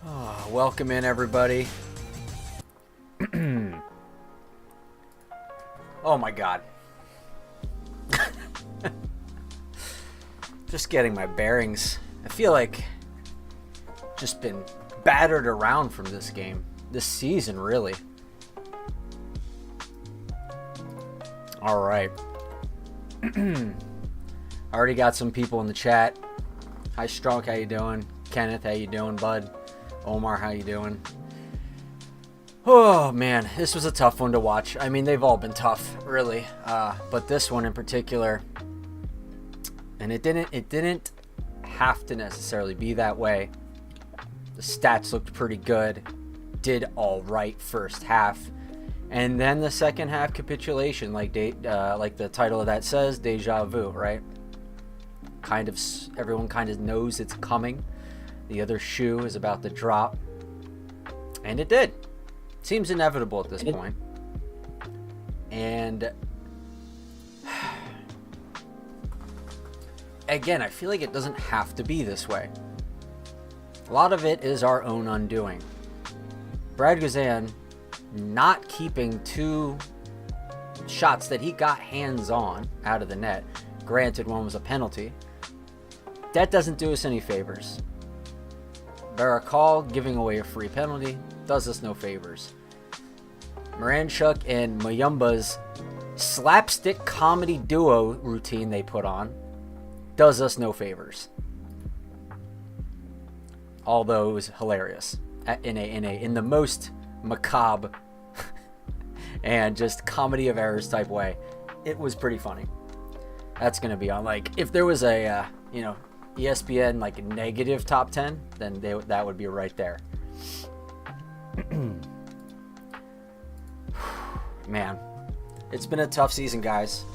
Oh, welcome in, everybody. Oh my god. Just getting my bearings. I feel like just been battered around from this game. This season, really. Alright. I already got some people in the chat. Hi Strunk, how you doing? Kenneth, how you doing, bud? Omar, how you doing? Oh man, this was a tough one to watch. I mean, they've all been tough, really, but this one in particular, and it didn't have to necessarily be that way. The stats looked pretty good, did all right first half, and then the second half capitulation, like the title of that says, Deja Vu, right? Kind of, everyone kind of knows it's coming. The other shoe is about to drop, and it did. Seems inevitable at this point. And again, I feel like it doesn't have to be this way. A lot of it is our own undoing. Brad Guzan not keeping two shots that he got hands on out of the net. Granted, one was a penalty. That doesn't do us any favors. Barakal giving away a free penalty does us no favors. Moranchuk and Mayumba's slapstick comedy duo routine they put on does us no favors. Although it was hilarious in the most macabre and just comedy of errors type way. It was pretty funny. That's gonna be on, like, if there was a ESPN like negative top 10, then that would be right there. Man, it's been a tough season, guys,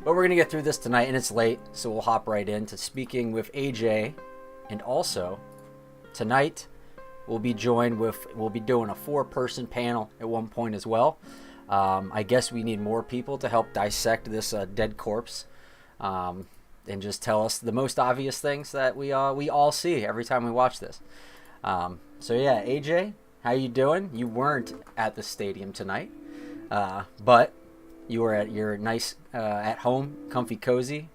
but we're gonna get through this tonight, and it's late, so we'll hop right into speaking with AJ. And also tonight we'll be doing a 4-person panel at one point as well. I guess we need more people to help dissect this dead corpse, and just tell us the most obvious things that we all see every time we watch this. So yeah, AJ, how you doing? You weren't at the stadium tonight, but you were at your nice at home, comfy, cozy.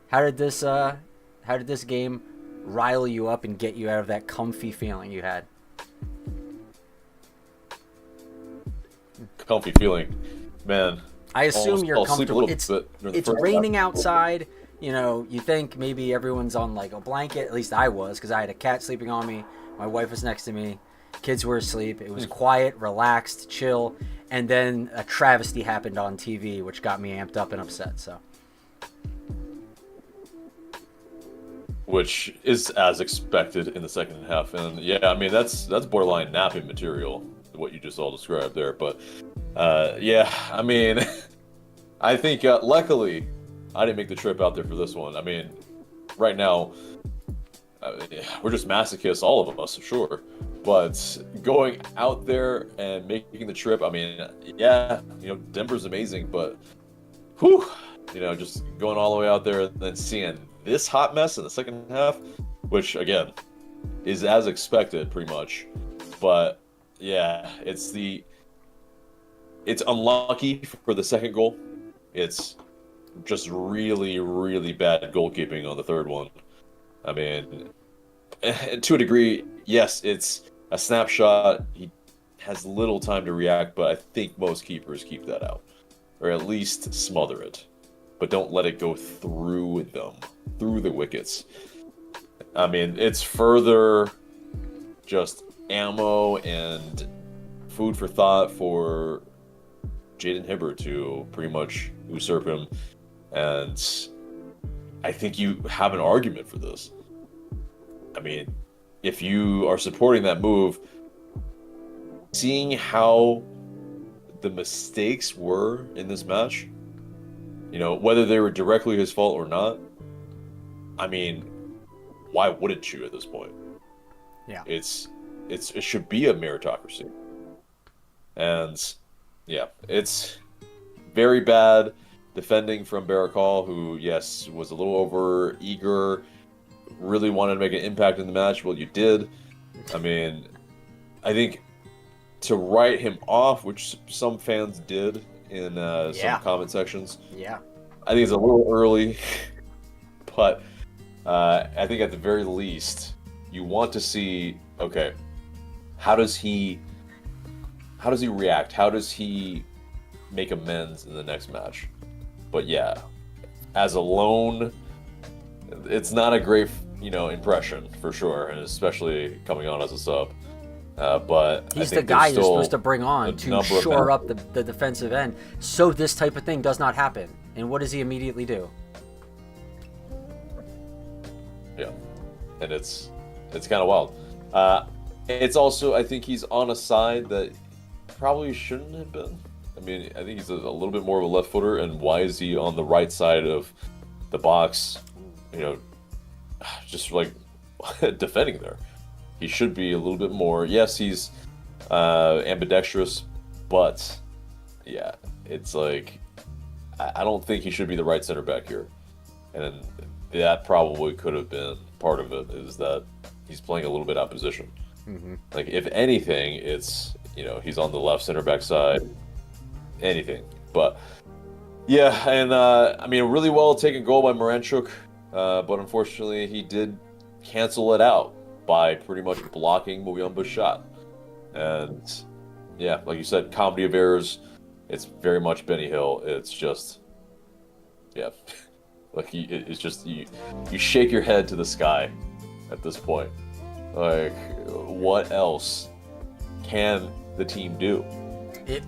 How did this game rile you up and get you out of that comfy feeling you had? Comfy feeling, man. I assume you're comfortable. It's raining outside. Half. You know, you think maybe everyone's on like a blanket. At least I was, because I had a cat sleeping on me. My wife was next to me. Kids were asleep. It was quiet, relaxed, chill. And then a travesty happened on TV, which got me amped up and upset. So, which is as expected in the second half. And yeah, I mean, that's borderline napping material, what you just all described there. But yeah, I mean, I think luckily I didn't make the trip out there for this one. I mean, right now, we're just masochists, all of us, sure. But going out there and making the trip, I mean, yeah, Denver's amazing, but whew, just going all the way out there and then seeing this hot mess in the second half, which, again, is as expected, pretty much. But, yeah, it's unlucky for the second goal. It's just really, really bad goalkeeping on the third one. I mean, to a degree, yes, it's a snapshot. He has little time to react, but I think most keepers keep that out, or at least smother it, but don't let it go through the wickets. I mean, it's further just ammo and food for thought for Jaden Hibbert to pretty much usurp him. And I think you have an argument for this. I mean, if you are supporting that move, seeing how the mistakes were in this match, whether they were directly his fault or not, I mean, why wouldn't you at this point? Yeah. It should be a meritocracy. And yeah, it's very bad defending from Barakal, who, yes, was a little over eager, really wanted to make an impact in the match. Well, you did. I mean, I think to write him off, which some fans did in some comment sections, Yeah. I think it's a little early, but I think at the very least, you want to see, okay, how does he react? How does he make amends in the next match? But yeah, as a lone, it's not a great, impression for sure, and especially coming on as a sub. But he's I think the guy you're still supposed to bring on to shore up the defensive end, so this type of thing does not happen. And what does he immediately do? Yeah, and it's kind of wild. It's also, I think he's on a side that probably shouldn't have been. I mean, I think he's a little bit more of a left footer, and why is he on the right side of the box? Just like defending there. He should be a little bit more. Yes, he's ambidextrous, but yeah, it's like I don't think he should be the right center back here, and that probably could have been part of it. Is that he's playing a little bit out of position. Mm-hmm. Like if anything, it's he's on the left center back side. Anything, but yeah, and I mean, a really well taken goal by Moranchuk, but unfortunately, he did cancel it out by pretty much blocking Muyumba's shot. And yeah, like you said, comedy of errors. It's very much Benny Hill. It's just, yeah, like it's just you shake your head to the sky at this point. Like, what else can the team do?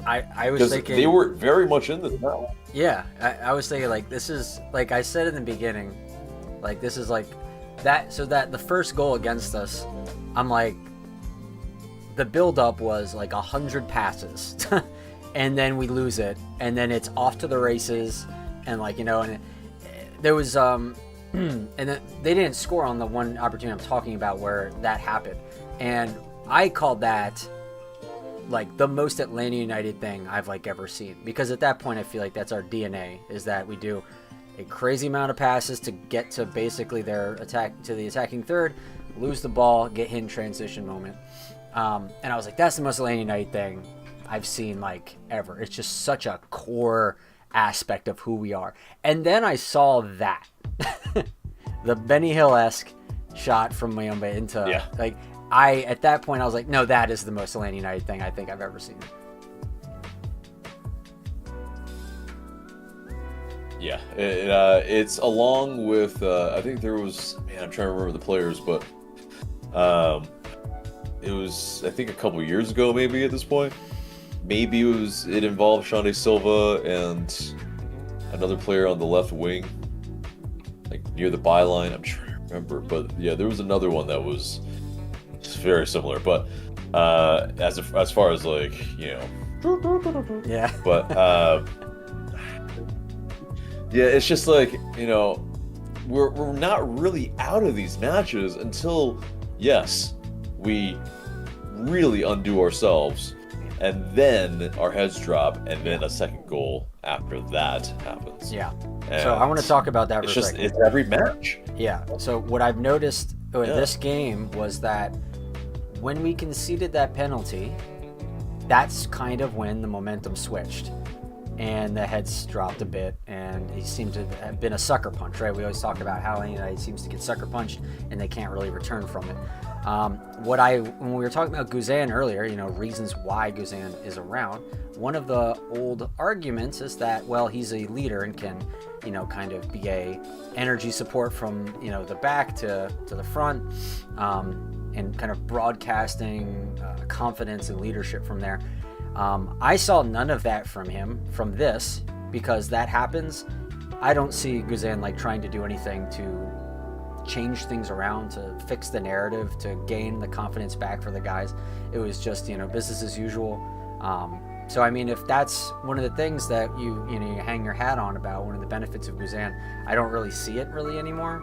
I was thinking they were very much in this now. Yeah, I was thinking like this is like I said in the beginning, like this is like that. So that the first goal against us, I'm like, the build-up was like 100 passes, and then we lose it, and then it's off to the races, and like and there was and then they didn't score on the one opportunity I'm talking about where that happened, and I called that like the most Atlanta United thing I've like ever seen, because at that point I feel like that's our DNA, is that we do a crazy amount of passes to get to basically their attack, to the attacking third, lose the ball, get hit in transition moment, and I was like, that's the most Atlanta United thing I've seen like ever. It's just such a core aspect of who we are. And then I saw that the Benny Hill-esque shot from Muyumba into like, at that point I was like, no, that is the most Atlanta United thing I think I've ever seen. Yeah, it's along with I think there was, I'm trying to remember the players, but it was, I think, a couple years ago maybe at this point. Maybe it involved Xande Silva and another player on the left wing, like near the byline. I'm trying to remember, but yeah, there was another one that was very similar. But as far as like yeah, but yeah, it's just like we're not really out of these matches until we really undo ourselves. And then our heads drop, and then a second goal after that happens. Yeah. And so I want to talk about that for a second. It's every match. Yeah. So what I've noticed in this game was that when we conceded that penalty, that's kind of when the momentum switched. And the heads dropped a bit, and he seemed to have been a sucker punch, right? We always talk about how United seems to get sucker punched, and they can't really return from it. When we were talking about Guzan earlier, reasons why Guzan is around, one of the old arguments is that, well, he's a leader and can, kind of be a energy support from, the back to the front, and kind of broadcasting confidence and leadership from there. I saw none of that from him from this, because that happens. I don't see Guzan like trying to do anything to change things around, to fix the narrative, to gain the confidence back for the guys. It was just business as usual. So I mean, if that's one of the things that you hang your hat on about one of the benefits of Guzan, I don't really see it really anymore.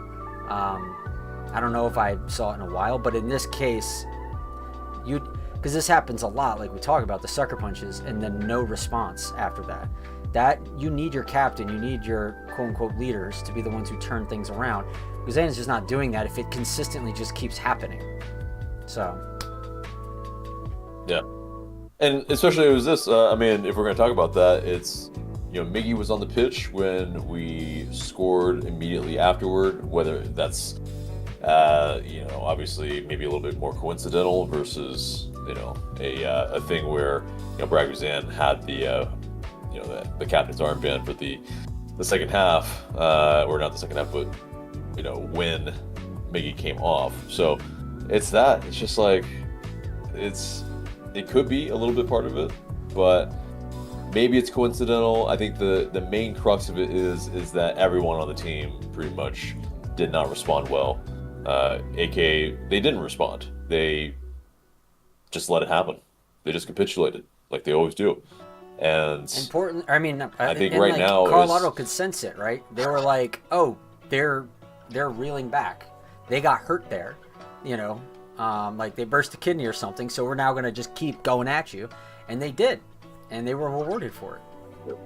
I don't know if I saw it in a while, but in this case, because this happens a lot, like we talk about the sucker punches and then no response after that. That you need your captain, you need your quote-unquote leaders to be the ones who turn things around. Guzan is just not doing that if it consistently just keeps happening. So Yeah. And especially it was this. I mean, if we're going to talk about that, it's Miggy was on the pitch when we scored immediately afterward. Whether that's obviously maybe a little bit more coincidental versus a thing where Brad Guzan had the captain's armband for the second half, or not the second half, but when Miggy came off. So it's that. It's just like it could be a little bit part of it, but maybe it's coincidental. I think the main crux of it is that everyone on the team pretty much did not respond well. AKA, they didn't respond. They just let it happen. They just capitulated like they always do. And important. I mean, I think and right like, now Carl could sense it, right? They were like, "Oh, they're reeling back. They got hurt there, like they burst a kidney or something. So we're now gonna just keep going at you," and they did, and they were rewarded for it.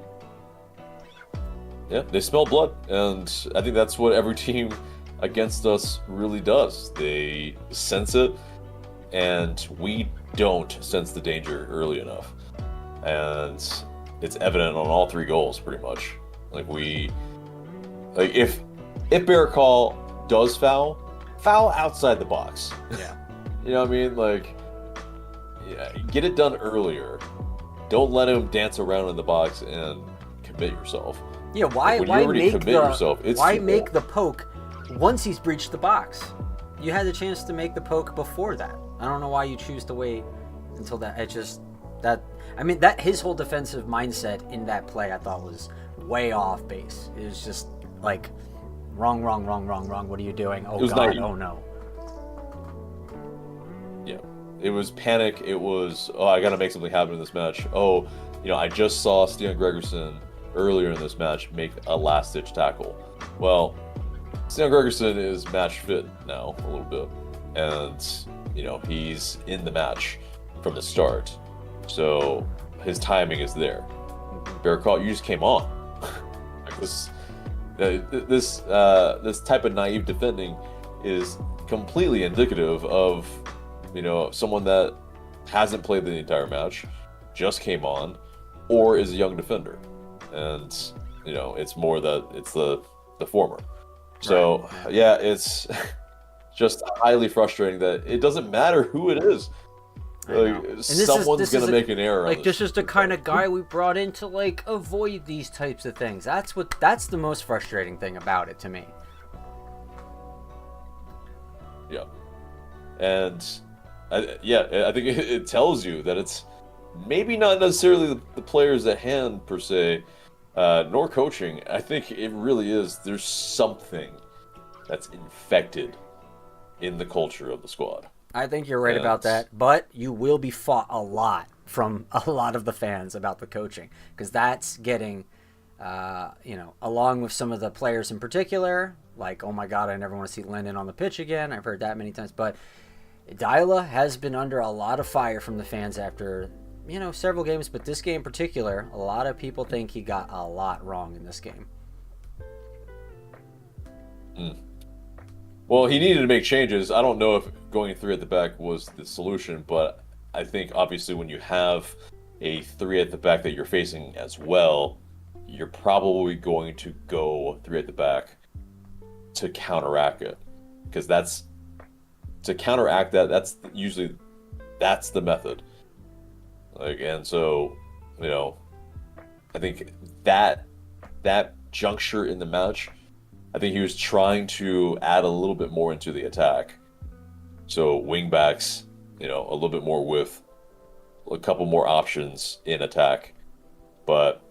Yeah, they smell blood, and I think that's what every team against us really does. They sense it, and we don't sense the danger early enough. And it's evident on all three goals, pretty much. If Barrett Call does foul outside the box. Yeah. You know what I mean? Get it done earlier. Don't let him dance around in the box and commit yourself. Yeah, why make the poke once he's breached the box? You had the chance to make the poke before that. I don't know why you choose to wait until that. That his whole defensive mindset in that play I thought was way off base. It was just like wrong. What are you doing? Oh God, naive. Oh no. Yeah. It was panic. It was, I got to make something happen in this match. I just saw Stian Gregerson earlier in this match make a last-ditch tackle. Well, Stian Gregerson is match fit now a little bit. And, he's in the match from the start. So his timing is there. Barrett Call, you just came on. This type of naive defending is completely indicative of someone that hasn't played the entire match, just came on, or is a young defender. And it's more that it's the former. So right. Yeah, it's just highly frustrating that it doesn't matter who it is. Someone's gonna make an error. This is the kind of guy we brought in to avoid these types of things. That's the most frustrating thing about it to me. Yeah, and I think it tells you that it's maybe not necessarily the players at hand per se, nor coaching. I think it really is. There's something that's infected in the culture of the squad. I think you're right about that, but you will be fought a lot from a lot of the fans about the coaching, because that's getting, along with some of the players in particular, like, oh my God, I never want to see Lennon on the pitch again. I've heard that many times, but Deja has been under a lot of fire from the fans after, several games, but this game in particular, a lot of people think he got a lot wrong in this game. Well, he needed to make changes. I don't know if going 3 at the back was the solution, but I think obviously when you have a 3 at the back that you're facing as well, you're probably going to go 3 at the back to counteract it. Because that's usually the method. And so, I think that juncture in the match, I think he was trying to add a little bit more into the attack. So wingbacks, a little bit more with a couple more options in attack. But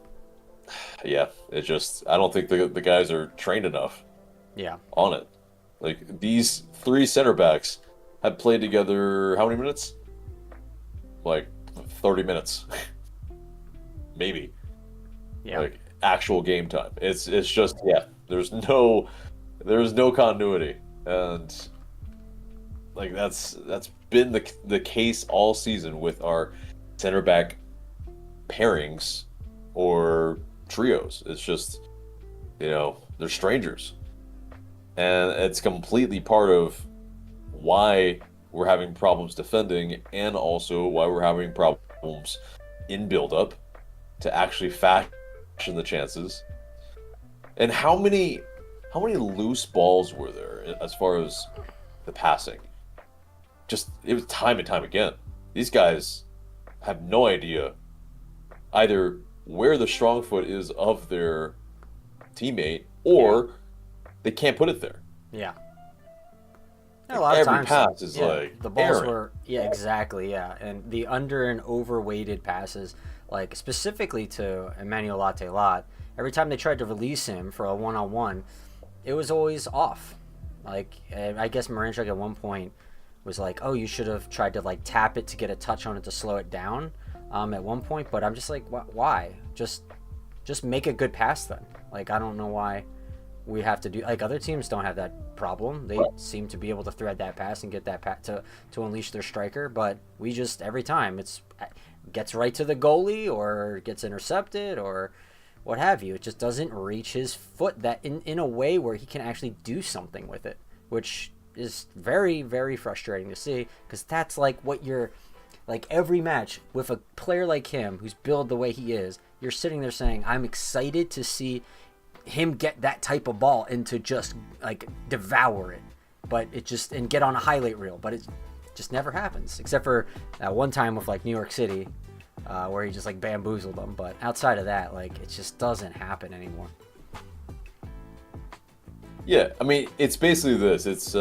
yeah, I don't think the guys are trained enough. Yeah. On it. These 3 center backs have played together how many minutes? 30 minutes. Maybe. Yeah. Actual game time. It's just, yeah. There's no continuity, and that's been the case all season with our center back pairings or trios. It's just they're strangers, and it's completely part of why we're having problems defending, and also why we're having problems in build-up to actually fashion the chances. And how many loose balls were there as far as the passing? Just, it was time and time again. These guys have no idea either where the strong foot is of their teammate, or they can't put it there. Yeah. A lot of Every times, pass is like the balls errant. were exactly and the under and overweighted passes, like specifically to Emmanuel Lat. Every time they tried to release him for a one-on-one, it was always off. Like, I guess Marinchuk at one point was like, "Oh, you should have tried to like tap it to get a touch on it to slow it down." At one point, but I'm just like, why? Just make a good pass then. Like, I don't know why we have to do, like, other teams don't have that problem. They seem to be able to thread that pass and get that pass to unleash their striker, but we just, every time it's gets right to the goalie or gets intercepted or what have you. It just doesn't reach his foot that in a way where he can actually do something with it, which is very, very frustrating to see, because that's like what you're, like, every match with a player like him who's built the way he is, you're sitting there saying, I'm excited to see him get that type of ball and to just like devour it, but it just, and get on a highlight reel, but it just never happens, except for that one time with like New York City, where he just like bamboozled them. But outside of that, like, it just doesn't happen anymore. Yeah, I mean, it's basically this. It's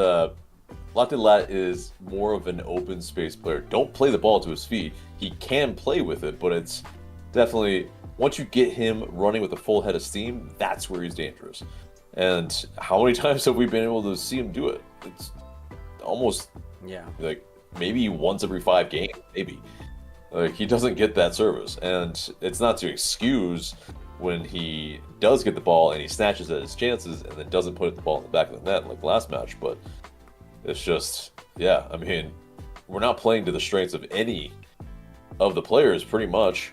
Lat is more of an open space player. Don't play the ball to his feet. He can play with it, but it's definitely, once you get him running with a full head of steam, that's where he's dangerous. And how many times have we been able to see him do it? It's almost like maybe once every 5 games, maybe. Like, he doesn't get that service, and it's not to excuse when he does get the ball and he snatches at his chances and then doesn't put the ball in the back of the net like last match, but it's just, yeah, I mean, we're not playing to the strengths of any of the players, pretty much,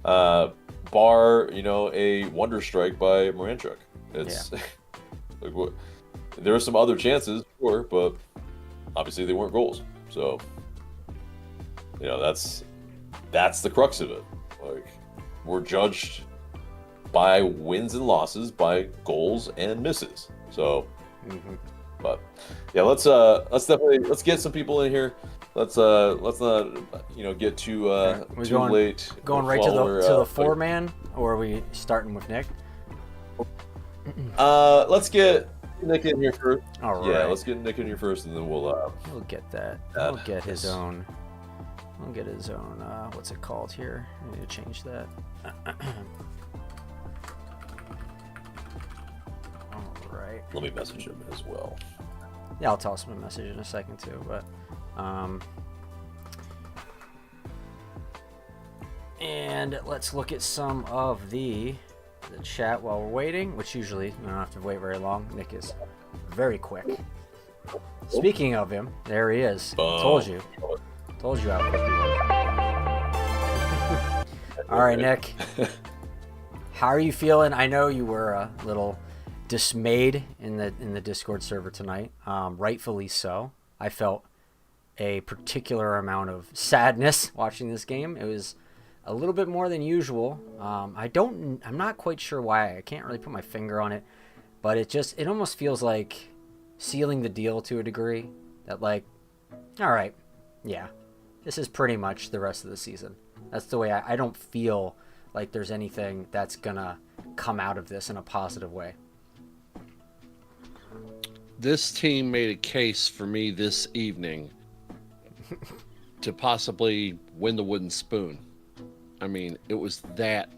bar, a wonder strike by Marinchuk. It's like, there are some other chances, sure, but obviously they weren't goals. So, that's the crux of it. Like, we're judged by wins and losses, by goals and misses. So, but yeah, let's get some people in here. Let's not get too late. Going right to the 4-man, or are we starting with Nick? Let's get Nick in here first. All right. Yeah, let's get Nick in here first, and then we'll get that. We'll get his own. We'll get his own. What's it called here? I need to change that. All right. Let me message him as well. Yeah, I'll toss him a message in a second too. But, and let's look at some of the chat while we're waiting, which usually we don't have to wait very long. Nick is very quick. Speaking of him, there he is. Told you how quick he was. All right, Nick. How are you feeling? I know you were a little dismayed in the Discord server tonight. Rightfully so. I felt a particular amount of sadness watching this game. It was a little bit more than usual. I'm not quite sure why. I can't really put my finger on it, but it almost feels like sealing the deal to a degree. That, like, all right, yeah, this is pretty much the rest of the season. That's the way I don't feel like there's anything that's gonna come out of this in a positive way. This team made a case for me this evening to possibly win the wooden spoon. I mean, it was that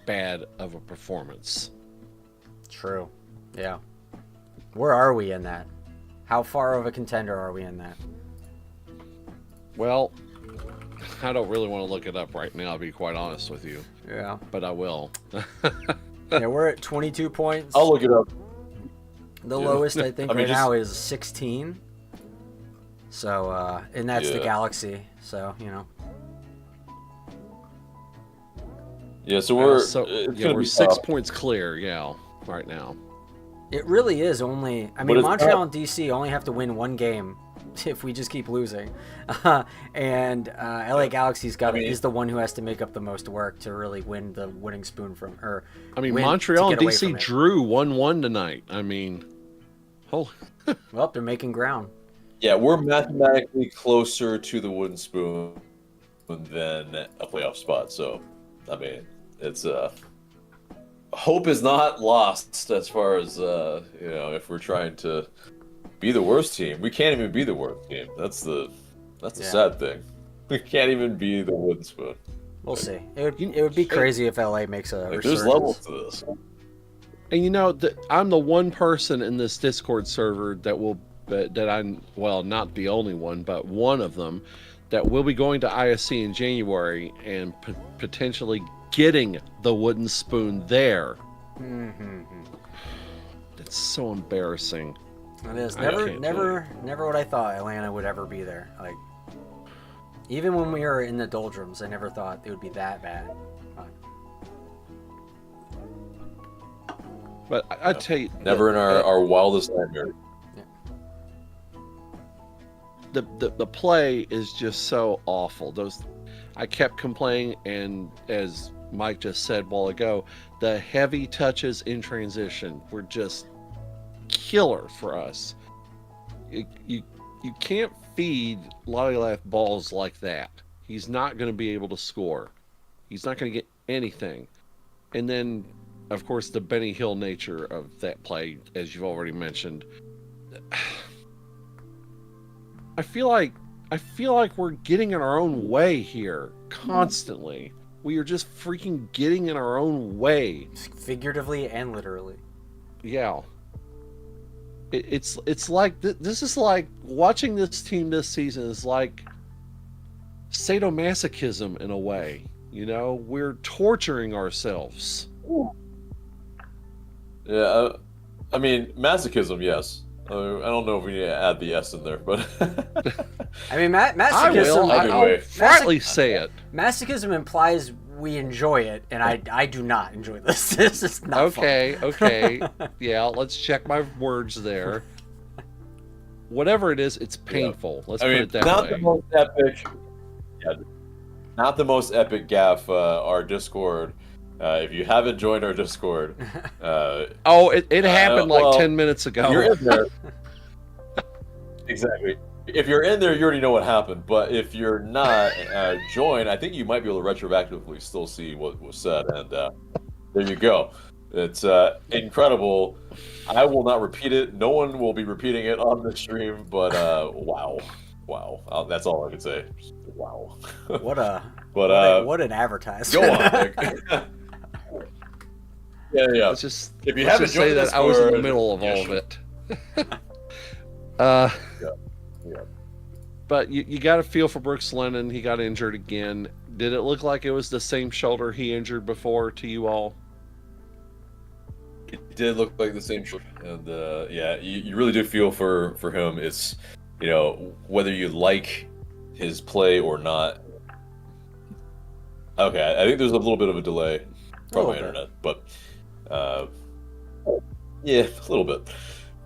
bad of a performance. True. Yeah. Where are we in that? How far of a contender are we in that? Well, I don't really want to look it up right now, to be quite honest with you. Yeah. But I will. Yeah, we're at 22 points. I'll look it up. The lowest, I think, right now is 16. So, and that's the Galaxy. So, Yeah, so we're we're 6 points clear, right now. It really is only. I mean, Montreal and DC only have to win one game if we just keep losing. And LA Galaxy's is the one who has to make up the most work to really win the winning spoon from her. I mean, Montreal and DC drew 1-1 tonight. I mean, well, they're making ground. Yeah, we're mathematically closer to the wooden spoon than a playoff spot. So, I mean, it's hope is not lost as far as if we're trying to be the worst team. We can't even be the worst team. That's the sad thing. We can't even be the wooden spoon. We'll see. It would be crazy if LA makes a resurgence. There's levels to this. And I'm the one person in this Discord server not the only one, but one of them that will be going to ISC in January and potentially getting the wooden spoon there. Mm-hmm. That's so embarrassing. It is. Never what I thought Atlanta would ever be there. Like, even when we were in the doldrums, I never thought it would be that bad. But I tell you, never in our wildest nightmare. The play is just so awful. I kept complaining, and as Mike just said a while ago, the heavy touches in transition were just killer for us. You can't feed Lollylaf balls like that. He's not going to be able to score. He's not going to get anything. And then, of course, the Benny Hill nature of that play, as you've already mentioned. I feel like we're getting in our own way here constantly. We are just freaking getting in our own way, figuratively and literally. Yeah. It's like this is like watching this team this season is like sadomasochism in a way. We're torturing ourselves. Yeah, I mean masochism, yes. I don't know if we need to add the S in there, but I mean, masochism. I'll flatly say it. Masochism implies we enjoy it, and I do not enjoy this. This is not fun. Okay. Yeah, let's check my words there. Whatever it is, it's painful. Let's put it that way. The most epic. Yeah, not the most epic gaffe. Our Discord. If you haven't joined our Discord, it happened 10 minutes ago. You're in there. Exactly. If you're in there, you already know what happened. But if you're not joined, I think you might be able to retroactively still see what was said. And there you go. It's incredible. I will not repeat it. No one will be repeating it on the stream. But wow. That's all I can say. Wow. What an advertisement. Go on, Nick. Yeah. Let's just say that I was in the middle of all of it. Yeah. But you got to feel for Brooks Lennon. He got injured again. Did it look like it was the same shoulder he injured before to you all? It did look like the same shoulder, and you really do feel for him. It's whether you like his play or not. Okay, I think there's a little bit of a delay from my internet, but yeah, a little bit.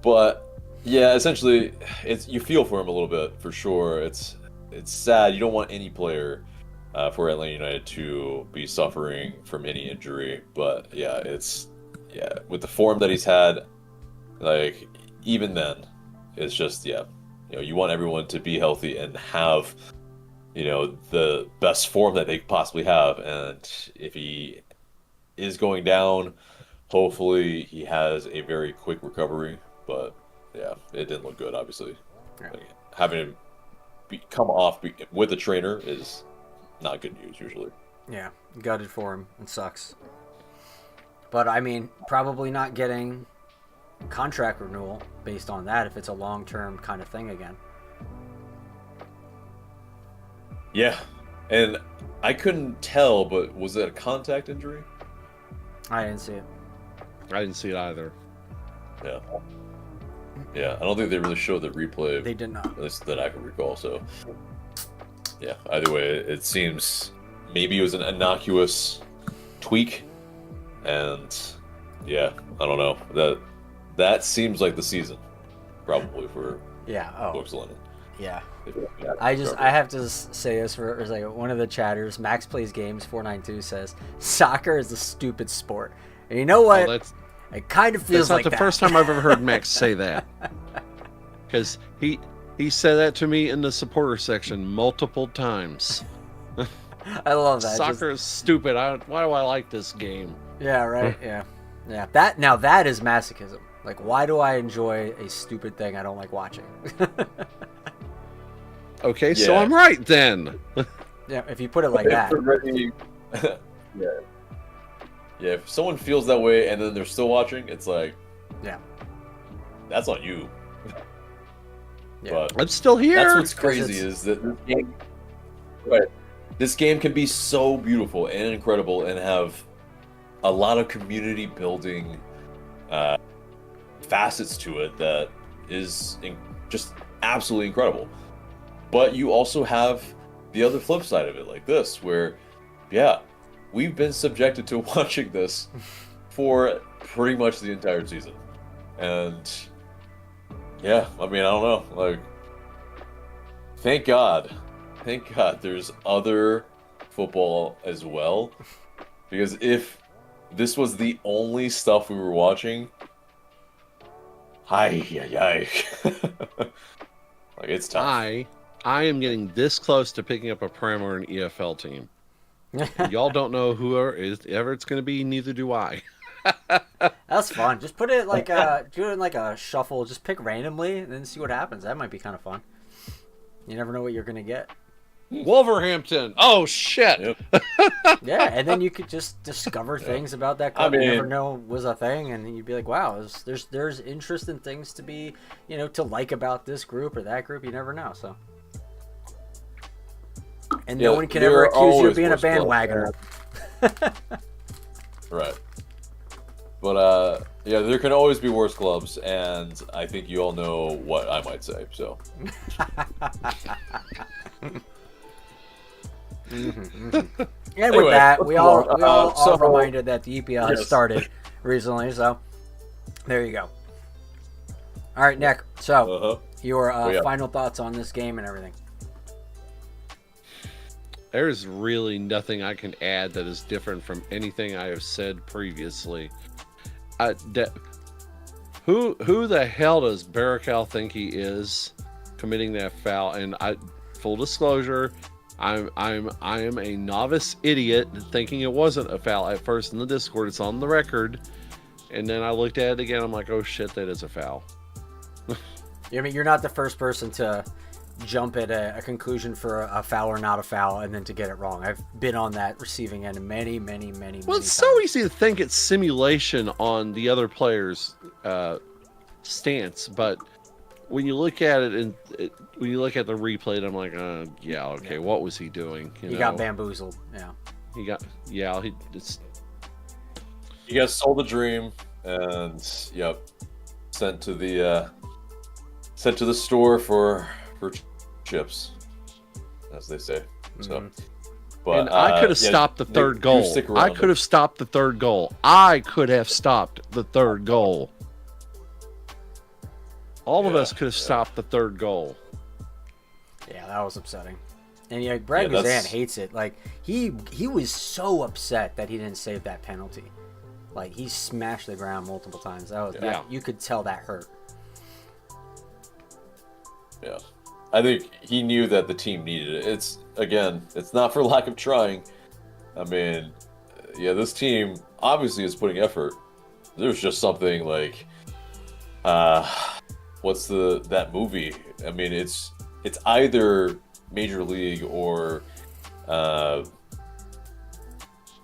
But yeah, essentially, you feel for him a little bit for sure. It's sad. You don't want any player for Atlanta United to be suffering from any injury. But yeah, with the form that he's had, like even then, it's just you want everyone to be healthy and have the best form that they possibly have. And if he is going down, hopefully he has a very quick recovery. But yeah, it didn't look good, obviously. Yeah. Like, having him come off with a trainer is not good news usually. Yeah, gutted for him. It sucks. But I mean, probably not getting contract renewal based on that if it's a long-term kind of thing again. Yeah, and I couldn't tell, but was that a contact injury? I didn't see it. I didn't see it either. Yeah, I don't think they really showed the replay. They did not. At least that I can recall, so... Yeah, either way, it seems maybe it was an innocuous tweak, and yeah, I don't know. That seems like the season, probably, for Brooks Lennon. Yeah. Yeah, I have to say this for a second. One of the chatters, Max Plays Games 492, says soccer is a stupid sport. And you know what? It kind of feels like that's not the first time I've ever heard Max say that. Because he said that to me in the supporter section multiple times. I love that. Soccer is stupid. Why do I like this game? Yeah, right. Yeah. That is masochism. Like, why do I enjoy a stupid thing I don't like watching? Okay, so I'm right then. Yeah, if you put it like that. Yeah, if someone feels that way and then they're still watching, it's like, yeah, that's on you. Yeah. But I'm still here. that's what's crazy is that this game can be so beautiful and incredible and have a lot of community building facets to it that is just absolutely incredible. But you also have the other flip side of it, like this, where, we've been subjected to watching this for pretty much the entire season. And I mean, I don't know, like, thank God there's other football as well, because if this was the only stuff we were watching, like, it's tough. I am getting this close to picking up a Prem or an EFL team. Y'all don't know who ever it's going to be, neither do I. That's fun. Just put it like do it in like a shuffle. Just pick randomly and then see what happens. That might be kind of fun. You never know what you're gonna get. Wolverhampton. Oh shit. Yep. Yeah, and then you could just discover things about that club you never know was a thing, and you'd be like, wow, there's interesting things to be, to like about this group or that group. You never know. So. And no one can ever accuse you of being a bandwagoner. Right. But, there can always be worse clubs, and I think you all know what I might say, so. And with that, we all are reminded that the EPL has started recently, so there you go. All right, Nick, so your final thoughts on this game and everything. There's really nothing I can add that is different from anything I have said previously. Who the hell does Barakal think he is committing that foul? And full disclosure, I am a novice idiot thinking it wasn't a foul at first in the Discord. It's on the record, and then I looked at it again. I'm like, oh shit, that is a foul. I mean, you're not the first person to jump at a conclusion for a foul or not a foul and then to get it wrong. I've been on that receiving end many Well, it's times. so easy to think it's simulation on the other player's stance, but when you look at it and when you look at the replay, I'm like, what was he doing? He got bamboozled. You guys sold the dream, and sent to the store for chips, as they say. So, but and I could have stopped the third goal. I could have stopped the third goal. I could have stopped the third goal. All of us could have stopped the third goal. Yeah, that was upsetting. And Brad Guzan hates it. Like he was so upset that he didn't save that penalty. Like he smashed the ground multiple times. You could tell that hurt. Yeah. I think he knew that the team needed it. It's not for lack of trying. I mean, this team obviously is putting effort. There's just something like, what's that movie? I mean, it's either Major League or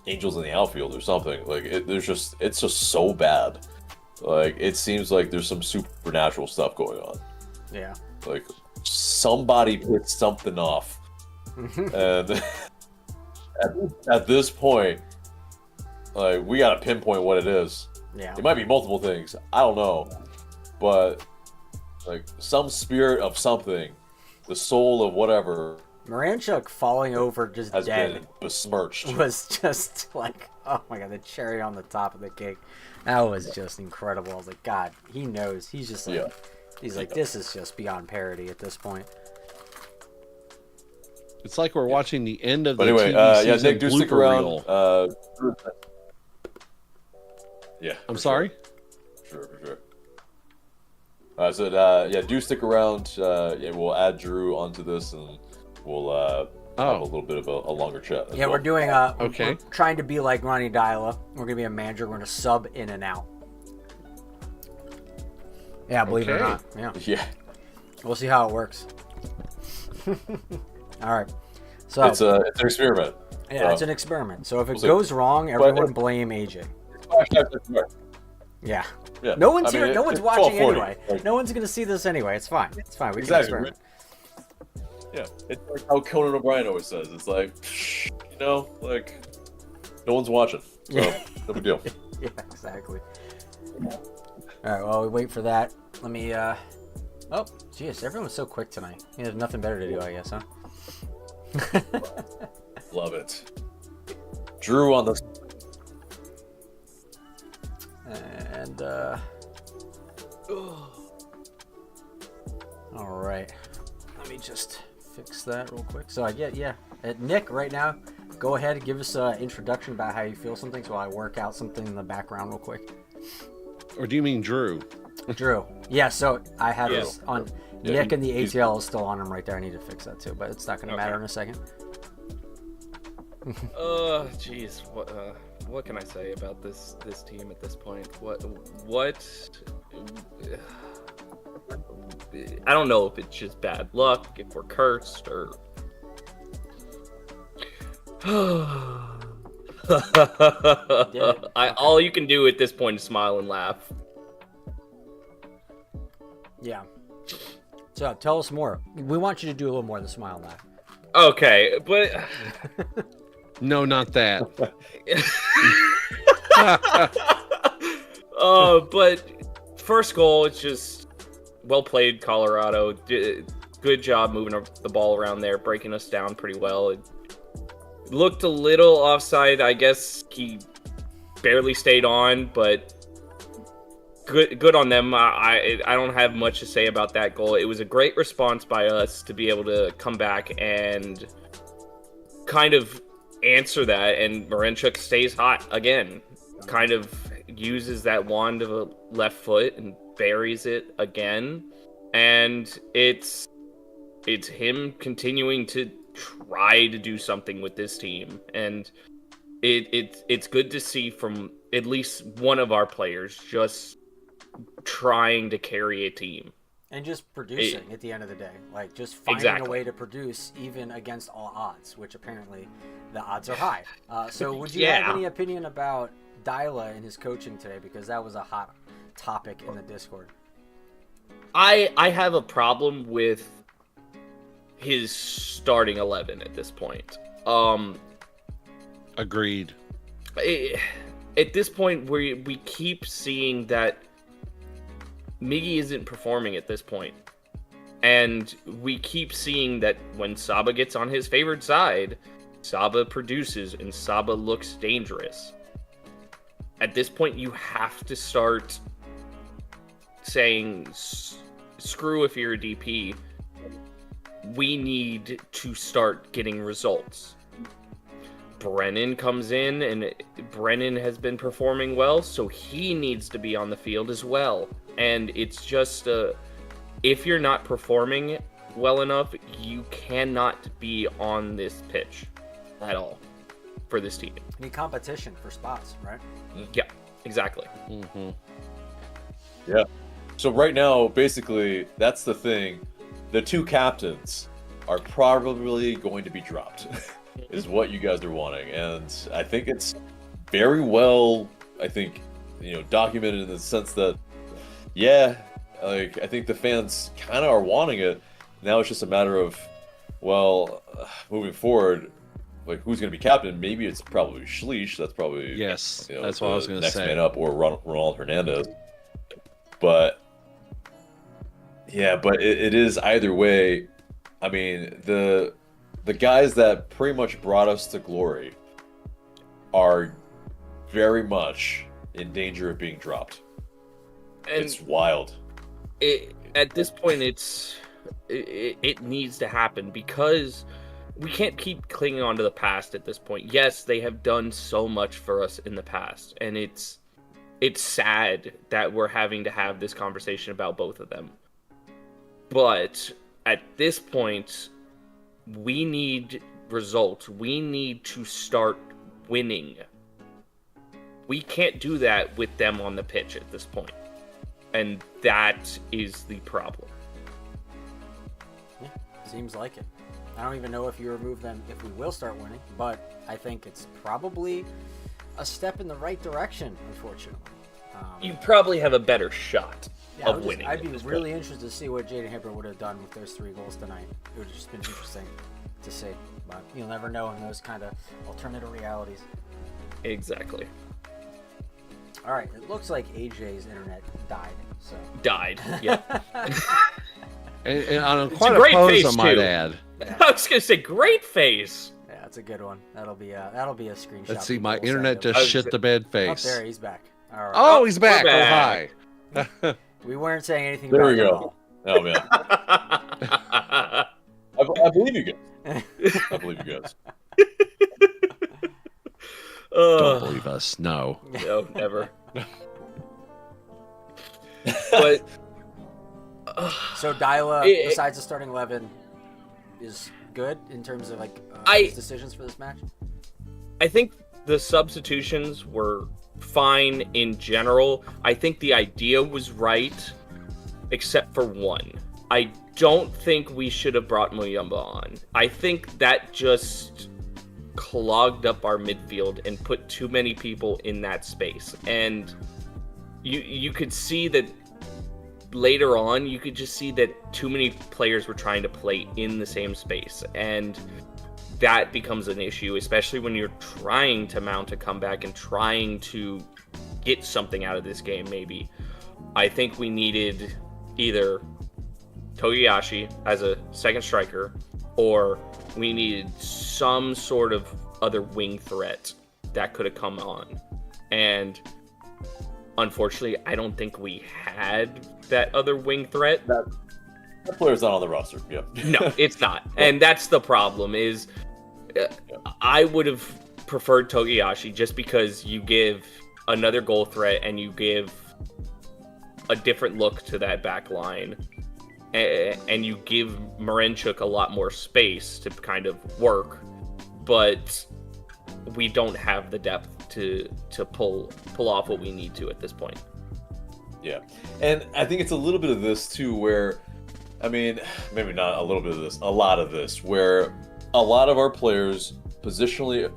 Angels in the Outfield or something. Like it's just so bad. Like it seems like there's some supernatural stuff going on. Yeah. Like somebody put something off, and at this point, like we gotta pinpoint what it is. Yeah. It might be multiple things. I don't know, but like some spirit of something, the soul of whatever. Moranchuk falling over just has dead been besmirched. Was just like, oh my god, the cherry on the top of the cake. That was just incredible. I was like, God, he knows. He's just like, he's like, this is just beyond parody at this point. It's like we're watching the end of But the anyway, TV season Nick, do stick blooper around. reel. Yeah. I'm sorry? For sure. Do stick around. We'll add Drew onto this, and we'll have a little bit of a longer chat. Yeah, well. we're doing Okay. We're trying to be like Ronnie Dyla. We're gonna be a manager. We're gonna sub in and out. Yeah, believe it or Okay. not. Yeah. We'll see how it works. All right. So It's an experiment. yeah, it's an experiment. So if it We'll see. goes wrong, everyone blame AJ. Yeah. Yeah. No one's I mean, here. No one's it's watching 12:40. anyway. Like, No one's gonna see this anyway. It's fine. It's fine. We can Exactly. experiment. Yeah, it's like how Conan O'Brien always says. It's like, like no one's watching, so no big deal. Yeah, exactly. All right. Well, we wait for that. Let me. Oh, geez, everyone's so quick tonight. You have nothing better to do, I guess, huh? Love it. Drew on the. And all right. Let me just fix that real quick. So Nick, right now, go ahead and give us an introduction about how you feel something, so I work out something in the background real quick. Or do you mean Drew? Drew. Yeah. So I have Yeah. this on. Yeah, Nick and the ATL is still on him right there. I need to fix that too, but it's not going to matter in a second. Jeez, what can I say about this team at this point? What? I don't know if it's just bad luck, if we're cursed, or. All you can do at this point is smile and laugh. Yeah. So tell us more. We want you to do a little more than smile and laugh. Okay, but No, not that. but first goal, it's just well played, Colorado. Good job moving the ball around there, breaking us down pretty well. It looked a little offside. I guess he barely stayed on, but good on them. I don't have much to say about that goal. It was a great response by us to be able to come back and kind of answer that, and Marinchuk stays hot again. Kind of uses that wand of a left foot and buries it again, and it's him continuing to try to do something with this team, and it's good to see from at least one of our players just trying to carry a team. And just producing at the end of the day. Like, just finding a way to produce even against all odds, which apparently the odds are high. So would you have any opinion about Dyla and his coaching today? Because that was a hot topic in the Discord. I have a problem with his starting 11 at this point. Agreed. At this point, we keep seeing that Miggy isn't performing at this point. And we keep seeing that when Saba gets on his favored side, Saba produces and Saba looks dangerous. At this point, you have to start saying, screw if you're a DP. We need to start getting results. Brennan comes in, and Brennan has been performing well, so he needs to be on the field as well. And it's just, if you're not performing well enough, you cannot be on this pitch at all for this team. You need competition for spots, right? Yeah, exactly. Mm-hmm. Yeah. So right now, basically, that's the thing. The two captains are probably going to be dropped, is what you guys are wanting. And I think it's very well, documented in the sense that, I think the fans kind of are wanting it. Now it's just a matter of, moving forward, who's going to be captain? Maybe it's probably Schleich. That's probably Yes, that's what I was going to next say. man up, or Ronald Hernandez. But it is either way. I mean, the guys that pretty much brought us to glory are very much in danger of being dropped. And it's wild. At this point, it needs to happen, because we can't keep clinging on to the past at this point. Yes, they have done so much for us in the past, and it's sad that we're having to have this conversation about both of them. But at this point, we need results. We need to start winning. We can't do that with them on the pitch at this point. And that is the problem. Yeah, seems like it. I don't even know if you remove them if we will start winning, but I think it's probably a step in the right direction, unfortunately. You probably have a better shot of winning. I'd be really interested to see what Jaden Hipper would have done with those 3 goals tonight. It would have just been interesting to see. But you'll never know in those kind of alternative realities. Exactly. All right, it looks like AJ's internet died. So Died, yeah. And on It's quite a a great pose, face, I might too. add. I was going to say, great face. Yeah, that's a good one. That'll be a screenshot. Let's see, people my will internet send just was- shit the bed over. face. Oh, there, he's back. All right. Oh, he's back. back. Oh, hi. We weren't saying anything There about we it at go. all. Oh man, I believe you guys. I believe you guys. Don't believe us. No. No, never. But So Dyla, It- besides the starting 11, is good in terms of like his decisions for this match. I think the substitutions were fine in general. I think the idea was right, except for one. I don't think we should have brought Muyumba on. I think that just clogged up our midfield and put too many people in that space. And you could see that later on, you could just see that too many players were trying to play in the same space. And that becomes an issue, especially when you're trying to mount a comeback and trying to get something out of this game, maybe. I think we needed either Togiyashi as a second striker, or we needed some sort of other wing threat that could have come on. And unfortunately, I don't think we had that other wing threat. That player's not on the roster. Yeah. No, it's not. And that's the problem is I would have preferred Togiyashi just because you give another goal threat and you give a different look to that back line. And you give Marinchuk a lot more space to kind of work. But we don't have the depth to pull off what we need to at this point. Yeah. And I think it's a little bit of this too, where, I mean, maybe not a little bit of this, a lot of this, where a lot of our players positionally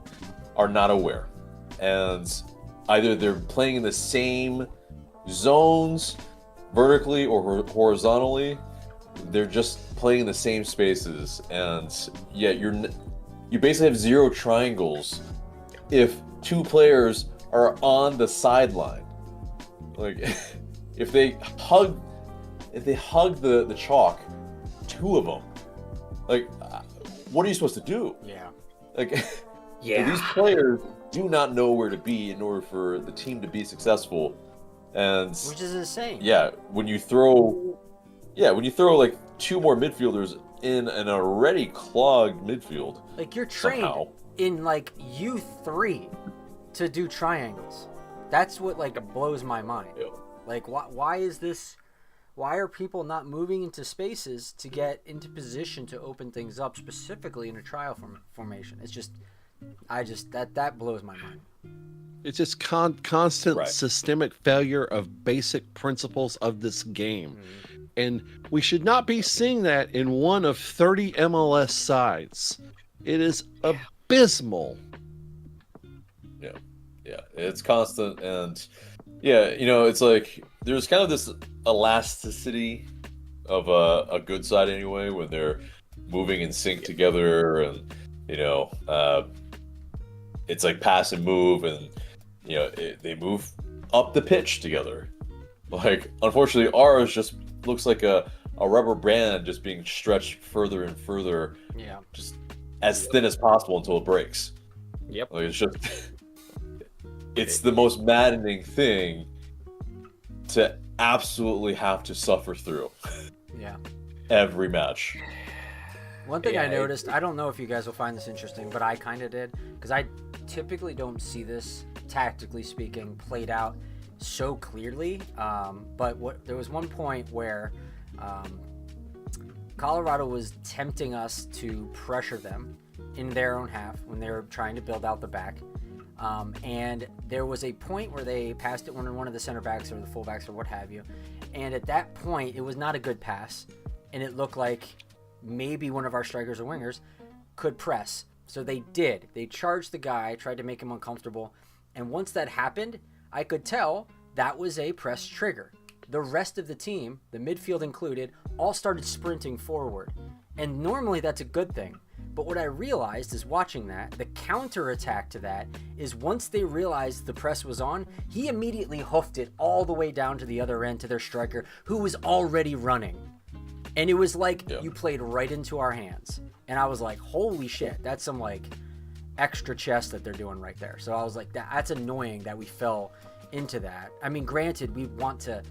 are not aware. And either they're playing in the same zones vertically or horizontally, they're just playing in the same spaces. And yet you basically have 0 triangles if 2 players are on the sideline. Like, if they hug the chalk, 2 of them, like, what are you supposed to do? Yeah. Like, Yeah. these players do not know where to be in order for the team to be successful. And Which is insane. yeah, when you throw like 2 more midfielders in an already clogged midfield, Like, you're trained somehow. in like U3 to do triangles. That's what like blows my mind. Yeah. Like, why is this? Why are people not moving into spaces to get into position to open things up, specifically in a trial formation? It's just, that blows my mind. It's just constant Right. systemic failure of basic principles of this game. And we should not be seeing that in one of 30 MLS sides. It is abysmal. Yeah, it's constant. And yeah, it's like there's kind of this elasticity of a good side anyway, when they're moving in sync together, and it's like pass and move, and they move up the pitch together. Like, unfortunately, ours just looks like a rubber band just being stretched further and further, Yeah. just as thin as possible until it breaks. Yep. Like, it's just it's the most maddening thing to absolutely have to suffer through Yeah. every match. One thing I Yeah, noticed, I don't know if you guys will find this interesting, but I kind of did, because I typically don't see this, tactically speaking, played out so clearly. But there was one point where Colorado was tempting us to pressure them in their own half when they were trying to build out the back. And there was a point where they passed it one of the center backs or the fullbacks or what have you. And at that point, it was not a good pass. And it looked like maybe one of our strikers or wingers could press. So they did. They charged the guy, tried to make him uncomfortable. And once that happened, I could tell that was a press trigger. The rest of the team, the midfield included, all started sprinting forward. And normally that's a good thing. But what I realized is watching that, the counter attack to that is once they realized the press was on, he immediately hoofed it all the way down to the other end to their striker, who was already running. And it was like you played right into our hands. And I was like, holy shit, that's some like extra chess that they're doing right there. So I was like, that's annoying that we fell into that. I mean, granted, we want to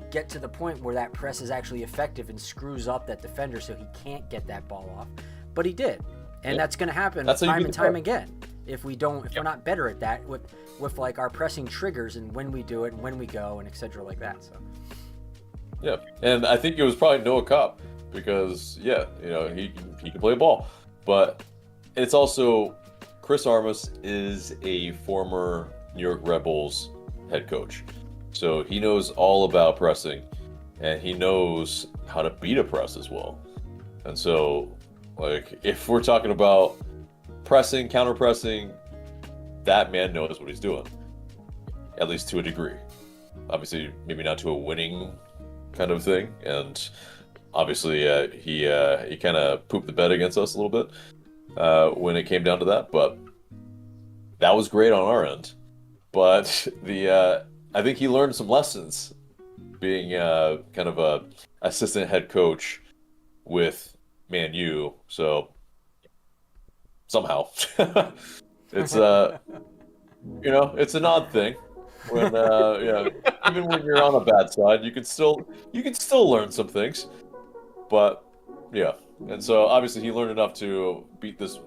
get to the point where that press is actually effective and screws up that defender so he can't get that ball off. But he did. And that's going to happen time and time again if we're not better at that with like our pressing triggers and when we do it and when we go and etc. like that. So yeah, and I think it was probably Noah Cobb because he can play a ball, but it's also Chris Armas is a former New York Red Bulls head coach, so he knows all about pressing, and he knows how to beat a press as well. And so, like, if we're talking about pressing, counter pressing, that man knows what he's doing, at least to a degree. Obviously, maybe not to a winning kind of thing, and obviously he kind of pooped the bed against us a little bit when it came down to that, but that was great on our end. But I think he learned some lessons being kind of a assistant head coach with Man U. So somehow it's it's an odd thing when even when you're on a bad side, you can still learn some things. But yeah, and so obviously he learned enough to beat this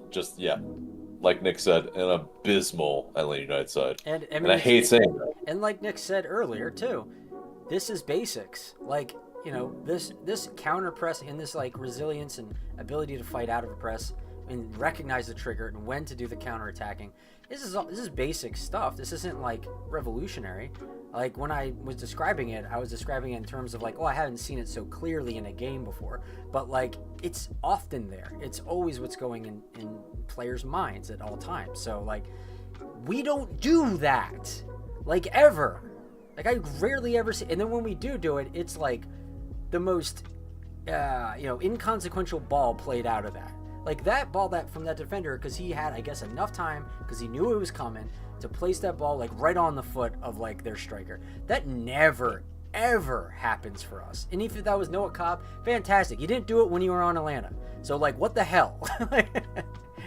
like Nick said, an abysmal Atlanta United side. And I hate saying that. And like Nick said earlier too, this is basics. Like, this counter press and this like resilience and ability to fight out of a press and recognize the trigger and when to do the counter attacking. This is basic stuff. This isn't like revolutionary. Like when I was describing it, I was describing it in terms of like, I haven't seen it so clearly in a game before. But like, it's often there. It's always what's going in players' minds at all times. So like, we don't do that, like ever. Like I rarely ever see. And then when we do it, it's like the most, inconsequential ball played out of that. Like that ball from that defender, because he had, I guess, enough time because he knew it was coming to place that ball like right on the foot of like their striker. That never ever happens for us. And if that was Noah Cobb, fantastic. You didn't do it when you were on Atlanta. So like, what the hell?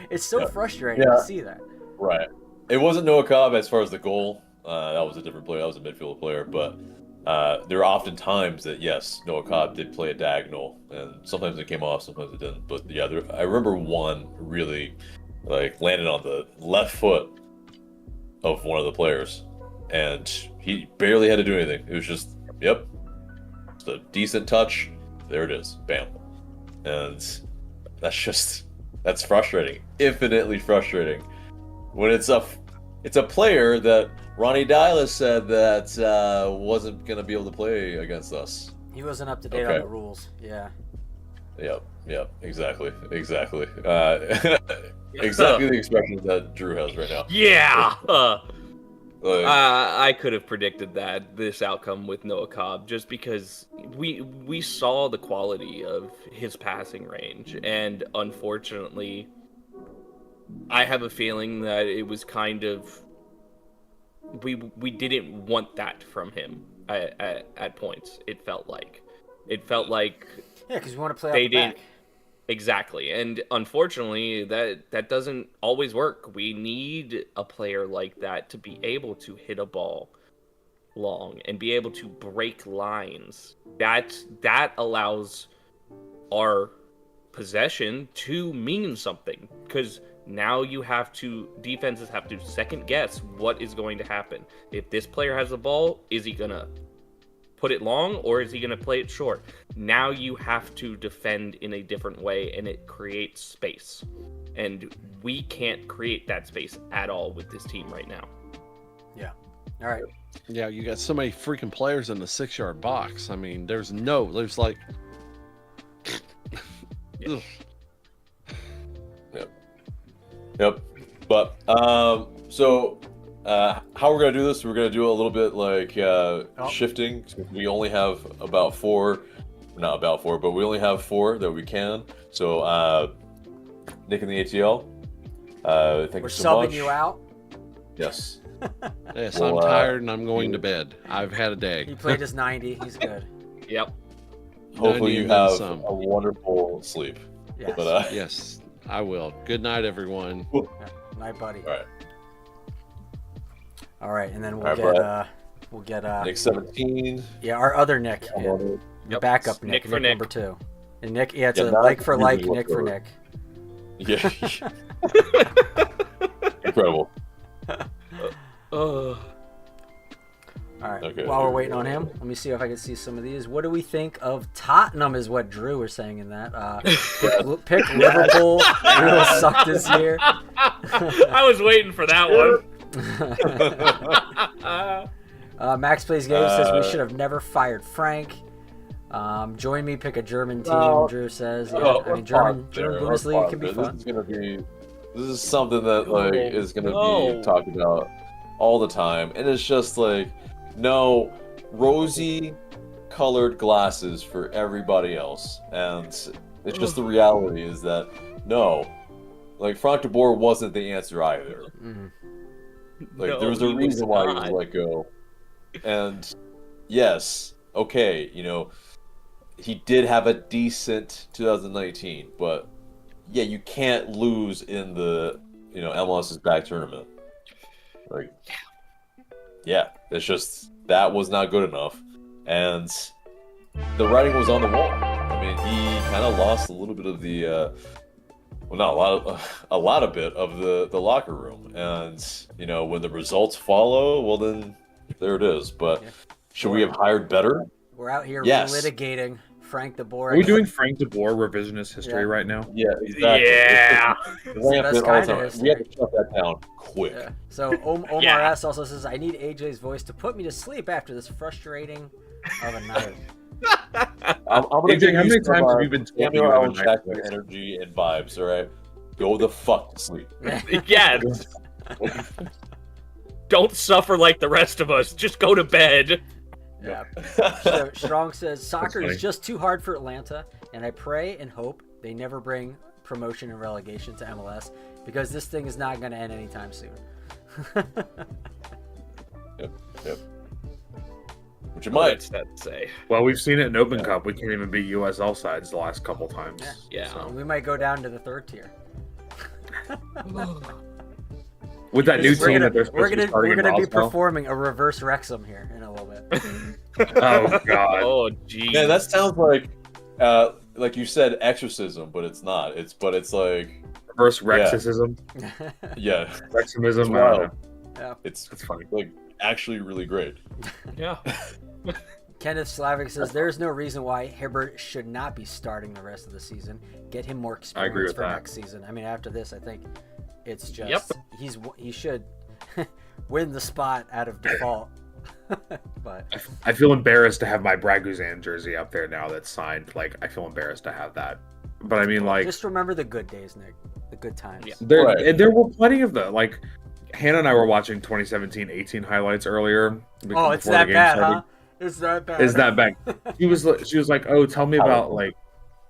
It's so frustrating to see that. Right. It wasn't Noah Cobb as far as the goal. That was a different player. That was a midfield player. But there are often times that, yes, Noah Cobb did play a diagonal. And sometimes it came off, sometimes it didn't. But yeah, I remember one really like landed on the left foot of one of the players. And he barely had to do anything. It was just, just a decent touch. There it is. Bam. And that's frustrating. Infinitely frustrating. When it's a player that Ronnie Dylas said that wasn't going to be able to play against us. He wasn't up to date on the rules. Yeah. Yep. Exactly. Exactly the expression that Drew has right now. Yeah. I could have predicted this outcome with Noah Cobb just because we saw the quality of his passing range, and unfortunately, I have a feeling that it was kind of we didn't want that from him at points. It felt like because we want to play out the back. Exactly, and unfortunately, that doesn't always work. We need a player like that to be able to hit a ball long and be able to break lines. That allows our possession to mean something, because now defenses have to second guess what is going to happen. If this player has the ball, is he gonna put it long or is he gonna play it short? Now you have to defend in a different way, and it creates space. And we can't create that space at all with this team right now. Yeah. All right. Yeah, you got so many freaking players in the 6-yard box. I mean, there's like. Yeah. Yep. But so how we're gonna do this? We're gonna do a little bit like shifting. We only have about 4, not about 4, but we only have 4 that we can. So Nick and the ATL, thank We're you so much. subbing you out. Yes. Yes, Well, I'm tired and I'm going to bed. I've had a day. He played his 90. He's good. Yep. Hopefully 90 you and then have some. a wonderful sleep. Yes. But Yes, I will. Good night, everyone. Yeah. Night, buddy. all right. All right, and then All right, we'll get Nick 17. yeah, our other Nick, the Yep. backup Nick, Nick for Nick. number 2. And Nick, yeah, it's Yeah, a not like for like, usually Nick for whatsoever. Nick. Yeah. Incredible. Oh, All right. Okay. While we're waiting on him, let me see if I can see some of these. What do we think of Tottenham? Is what Drew was saying in that. Pick Liverpool. Real suck this year. I was waiting for that one. Max Plays Games says we should have never fired Frank. Join me, pick a German team. No. Drew says, yeah, Oh, I mean German Bundesliga can be This fun. is gonna be. This is something that like is gonna No. be talked about all the time, and it's just like, no, rosy colored glasses for everybody else, and it's just the reality is that no, like Frank de Boer wasn't the answer either. Mhm. Like No, there was a he was reason why he not. was let go, and yes, okay, you know, he did have a decent 2019, but yeah, you can't lose in the MLS's back tournament. Like, yeah, it's just that was not good enough, and the writing was on the wall. I mean, he kind of lost a little bit of the, well, not a lot of bit of the locker room, and when the results follow, well then there it is. But Yeah. should we have hired better? We're out here Yes. litigating Frank de Boer. Are we doing Frank de Boer revisionist history Yeah. right now? Yeah, exactly. Yeah. It's rampant That's all the kinda time. history. We have to shut that down quick. Yeah. So Omar Yeah. S also says, I need AJ's voice to put me to sleep after this frustrating of a night. I'm gonna AJ, give how you many some, times have you been told Samuel you have a L. nice Jackson voice? energy and vibes? All right, go the fuck to sleep. Yeah. Don't suffer like the rest of us. Just go to bed. Yeah. So Strong says, soccer funny. is just too hard for Atlanta, and I pray and hope they never bring promotion and relegation to MLS, because this thing is not going to end anytime soon. Yep. Which it What's might. that say? Well, we've seen it in Open Yeah. Cup. We can't even beat USL sides the last couple times. Yeah. Yeah. So. We might go down to the 3rd tier. With that new We're team gonna, that they're we're supposed to gonna, be starting we're in gonna be Roswell. performing a reverse Wrexham here in a little bit. Oh god. Oh, geez. Man, that sounds like you said exorcism, but it's not. It's like Reverse Rexism. yeah, Reximism. It's wild. Yeah. it's That's funny. like actually really great. Yeah. Kenneth Slavic says there's no reason why Hibbert should not be starting the rest of the season. Get him more I agree experience with for that. next season. I mean, after this, I think it's just Yep. he should win the spot out of default. But I feel embarrassed to have my Brad Guzan jersey up there now that's signed. Like, I feel embarrassed to have that. But I mean, like, just remember the good days, Nick. The good times. Yeah. there Right. and there were plenty of the like. Hannah and I were watching 2017-18 highlights earlier. Oh, it's before the that game bad, started. huh? It's that bad. Is that bad? She was like, oh, tell me about like.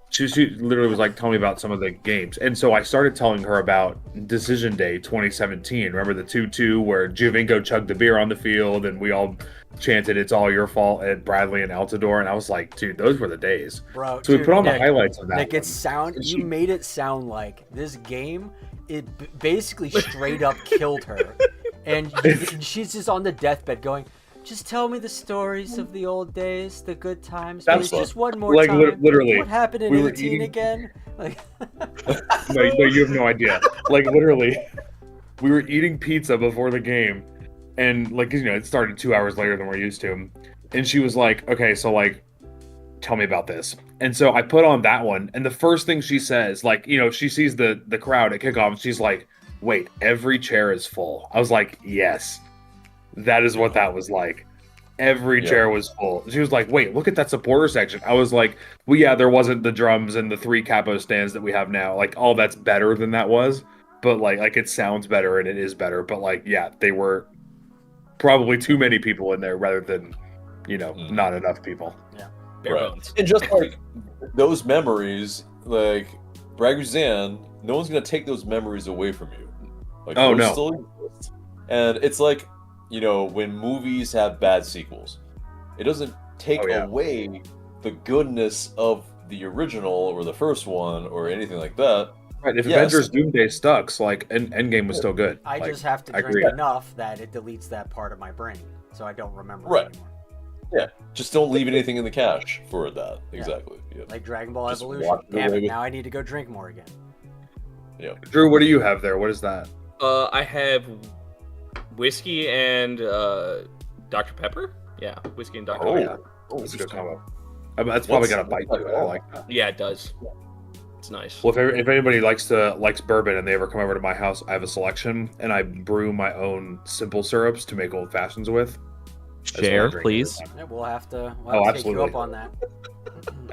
She literally was like, tell me about some of the games. And so I started telling her about Decision Day 2017. Remember the 2-2 where Giovinco chugged the beer on the field and we all chanted, it's all your fault at Bradley and Altidore. And I was like, dude, those were the days. Bro, So we dude, put on the Nick, highlights of that. Nick, one. you made it sound like this game, it basically straight up killed her. And she's just on the deathbed going, just tell me the stories of the old days, the good times. That's Please, just one more like, time. literally, What happened in we were 18 eating- again? Like, No, you have no idea. Like literally, we were eating pizza before the game, and like it started 2 hours later than we're used to. And she was like, "Okay, so like, tell me about this." And so I put on that one, and the first thing she says, like, she sees the crowd at kickoff, and she's like, "Wait, every chair is full." I was like, "Yes, that is what that was like." Every chair was full. She was like, "Wait, look at that supporter section." I was like, "Well, yeah, there wasn't the drums and the 3 capo stands that we have now. Like, all that's better than that was, but like it sounds better and it is better. But like, yeah, they were probably too many people in there rather than, not enough people." Bare Right. bones. And just like those memories, like Braguzan, no one's gonna take those memories away from you. Like, Oh, those no. still exist. And it's like, when movies have bad sequels, it doesn't take Oh, yeah. away the goodness of the original or the first one or anything like that. Right. If Yes. Avengers Doomsday stuck, like Endgame was still good. I Like, just have to I drink agree. enough that it deletes that part of my brain, so I don't remember Right. it anymore. Yeah, just don't leave anything in the cache for that. Exactly. Yeah. Like Dragon Ball Just Evolution. walk Damn away it! with- Now I need to go drink more again. Yeah. Drew, what do you have there? What is that? I have whiskey and Dr. Pepper. Yeah, whiskey and Dr. Oh, Pepper. That's a good combo. That's probably got a bite to it. I like that. Yeah, it does. It's nice. Well, if anybody likes bourbon and they ever come over to my house, I have a selection, and I brew my own simple syrups to make old fashions with. That's what I Share, drink please. every time. Yeah, we'll have to, Oh, take you absolutely. up on that.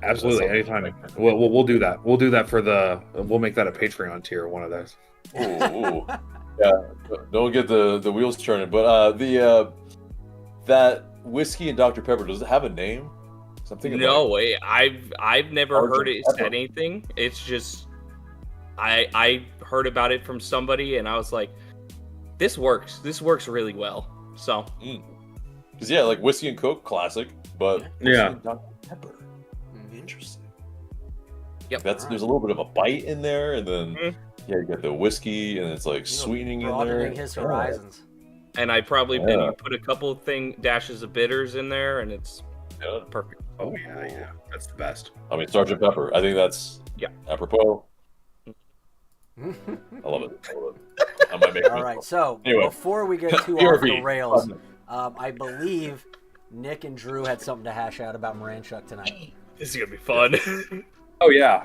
Absolutely, anytime. We'll do that. We'll do that we'll make that a Patreon tier, one of those. Ooh. Yeah. Don't get the wheels turning. But that whiskey and Dr. Pepper, does it have a name? Something. No way. I've never Sergeant heard it Pepper. said anything. It's just I heard about it from somebody and I was like, this works. This works really well. So Because yeah, like whiskey and Coke, classic. But whiskey Yeah. and Dr. Pepper, interesting. Yep. There's a little bit of a bite in there, and then Mhm. you get the whiskey, and it's like sweetening in there. Broadening his horizons. and I probably Yeah. put a couple dashes of bitters in there and it's Yeah. perfect. Oh yeah, that's the best. I mean, Sergeant Pepper. I think that's apropos. I love it. I might make. All right, so Anyway. before we get too off the rails, I believe Nick and Drew had something to hash out about Moranchuk tonight. This is gonna be fun. Oh yeah.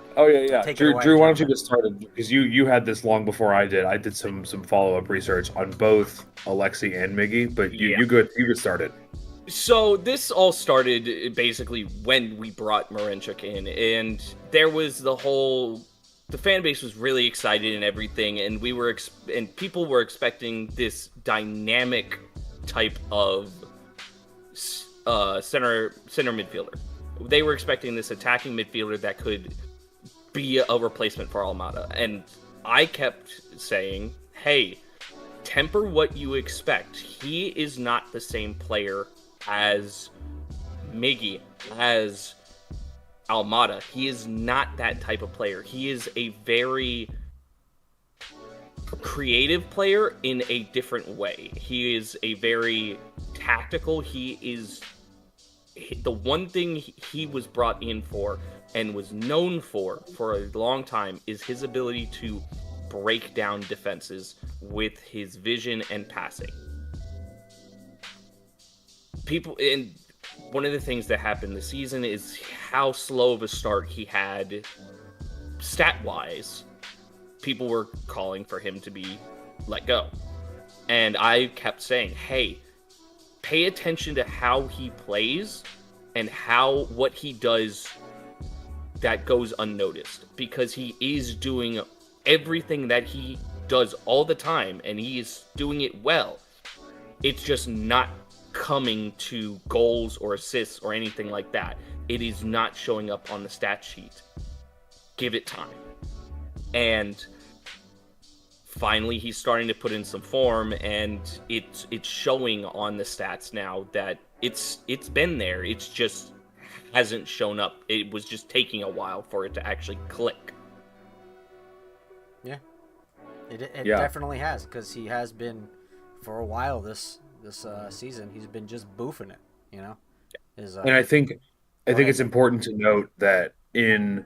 Take it Drew, away, Drew, why don't you John. get started? Because you had this long before I did. I did some follow-up research on both Alexi and Miggy, but Yeah. you get started. So this all started basically when we brought Moranchuk in, and there was the fan base was really excited and everything, and and people were expecting this dynamic type of center midfielder. They were expecting this attacking midfielder that could be a replacement for Almada, and I kept saying, "Hey, temper what you expect. He is not the same player as Miggy, as Almada. He is not that type of player. He is a very creative player in a different way. He is a very tactical. The one thing he was brought in for and was known for a long time is his ability to break down defenses with his vision and passing. And one of the things that happened this season is how slow of a start he had stat-wise. People were calling for him to be let go. And I kept saying, hey, pay attention to how he plays and what he does that goes unnoticed, because he is doing everything that he does all the time and he is doing it well. It's just not coming to goals or assists or anything like that. It is not showing up on the stat sheet. Give it time. And finally he's starting to put in some form, and it's showing on the stats now that it's been there. It's just hasn't shown up. It was just taking a while for it to actually click. Yeah, it Yeah. definitely has, because he has been for a while this season. He's been just boofing it, you know. And I think ahead. it's important to note that in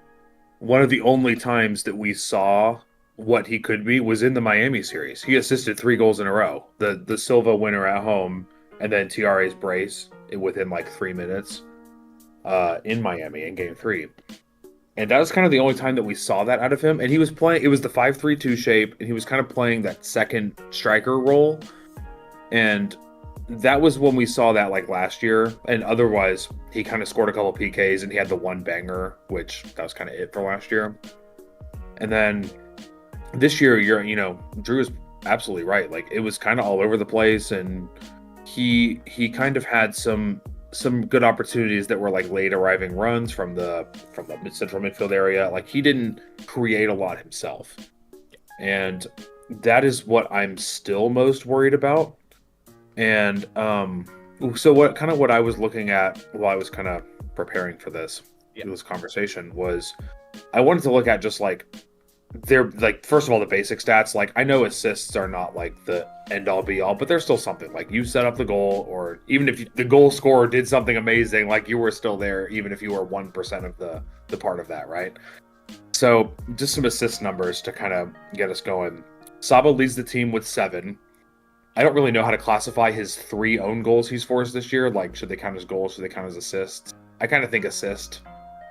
one of the only times that we saw what he could be was in the Miami series. He assisted 3 goals in a row. The Silva winner at home, and then Tiare's brace within like 3 minutes in Miami in Game 3. And that was kind of the only time that we saw that out of him. And he was playing, it was the 5-3-2 shape, and he was kind of playing that second striker role. And that was when we saw that like last year. And otherwise, he kind of scored a couple PKs and he had the one banger, which that was kind of it for last year. And then this year, Drew is absolutely right. Like, it was kind of all over the place, and he kind of had some good opportunities that were like late arriving runs from the central midfield area. Like, he didn't create a lot himself, and that is what I'm still most worried about. And so what I was looking at while I was kind of preparing for this conversation was, I wanted to look at just like they're like, first of all, the basic stats. Like, I know assists are not like the end all be all, but there's still something. Like, you set up the goal, or even if the goal scorer did something amazing, like, you were still there, even if you were 1% of the part of that, right? So just some assist numbers to kind of get us going. Saba leads the team with 7. I don't really know how to classify his 3 own goals he's forced this year. Like, should they count as goals? Should they count as assists? I kind of think assist.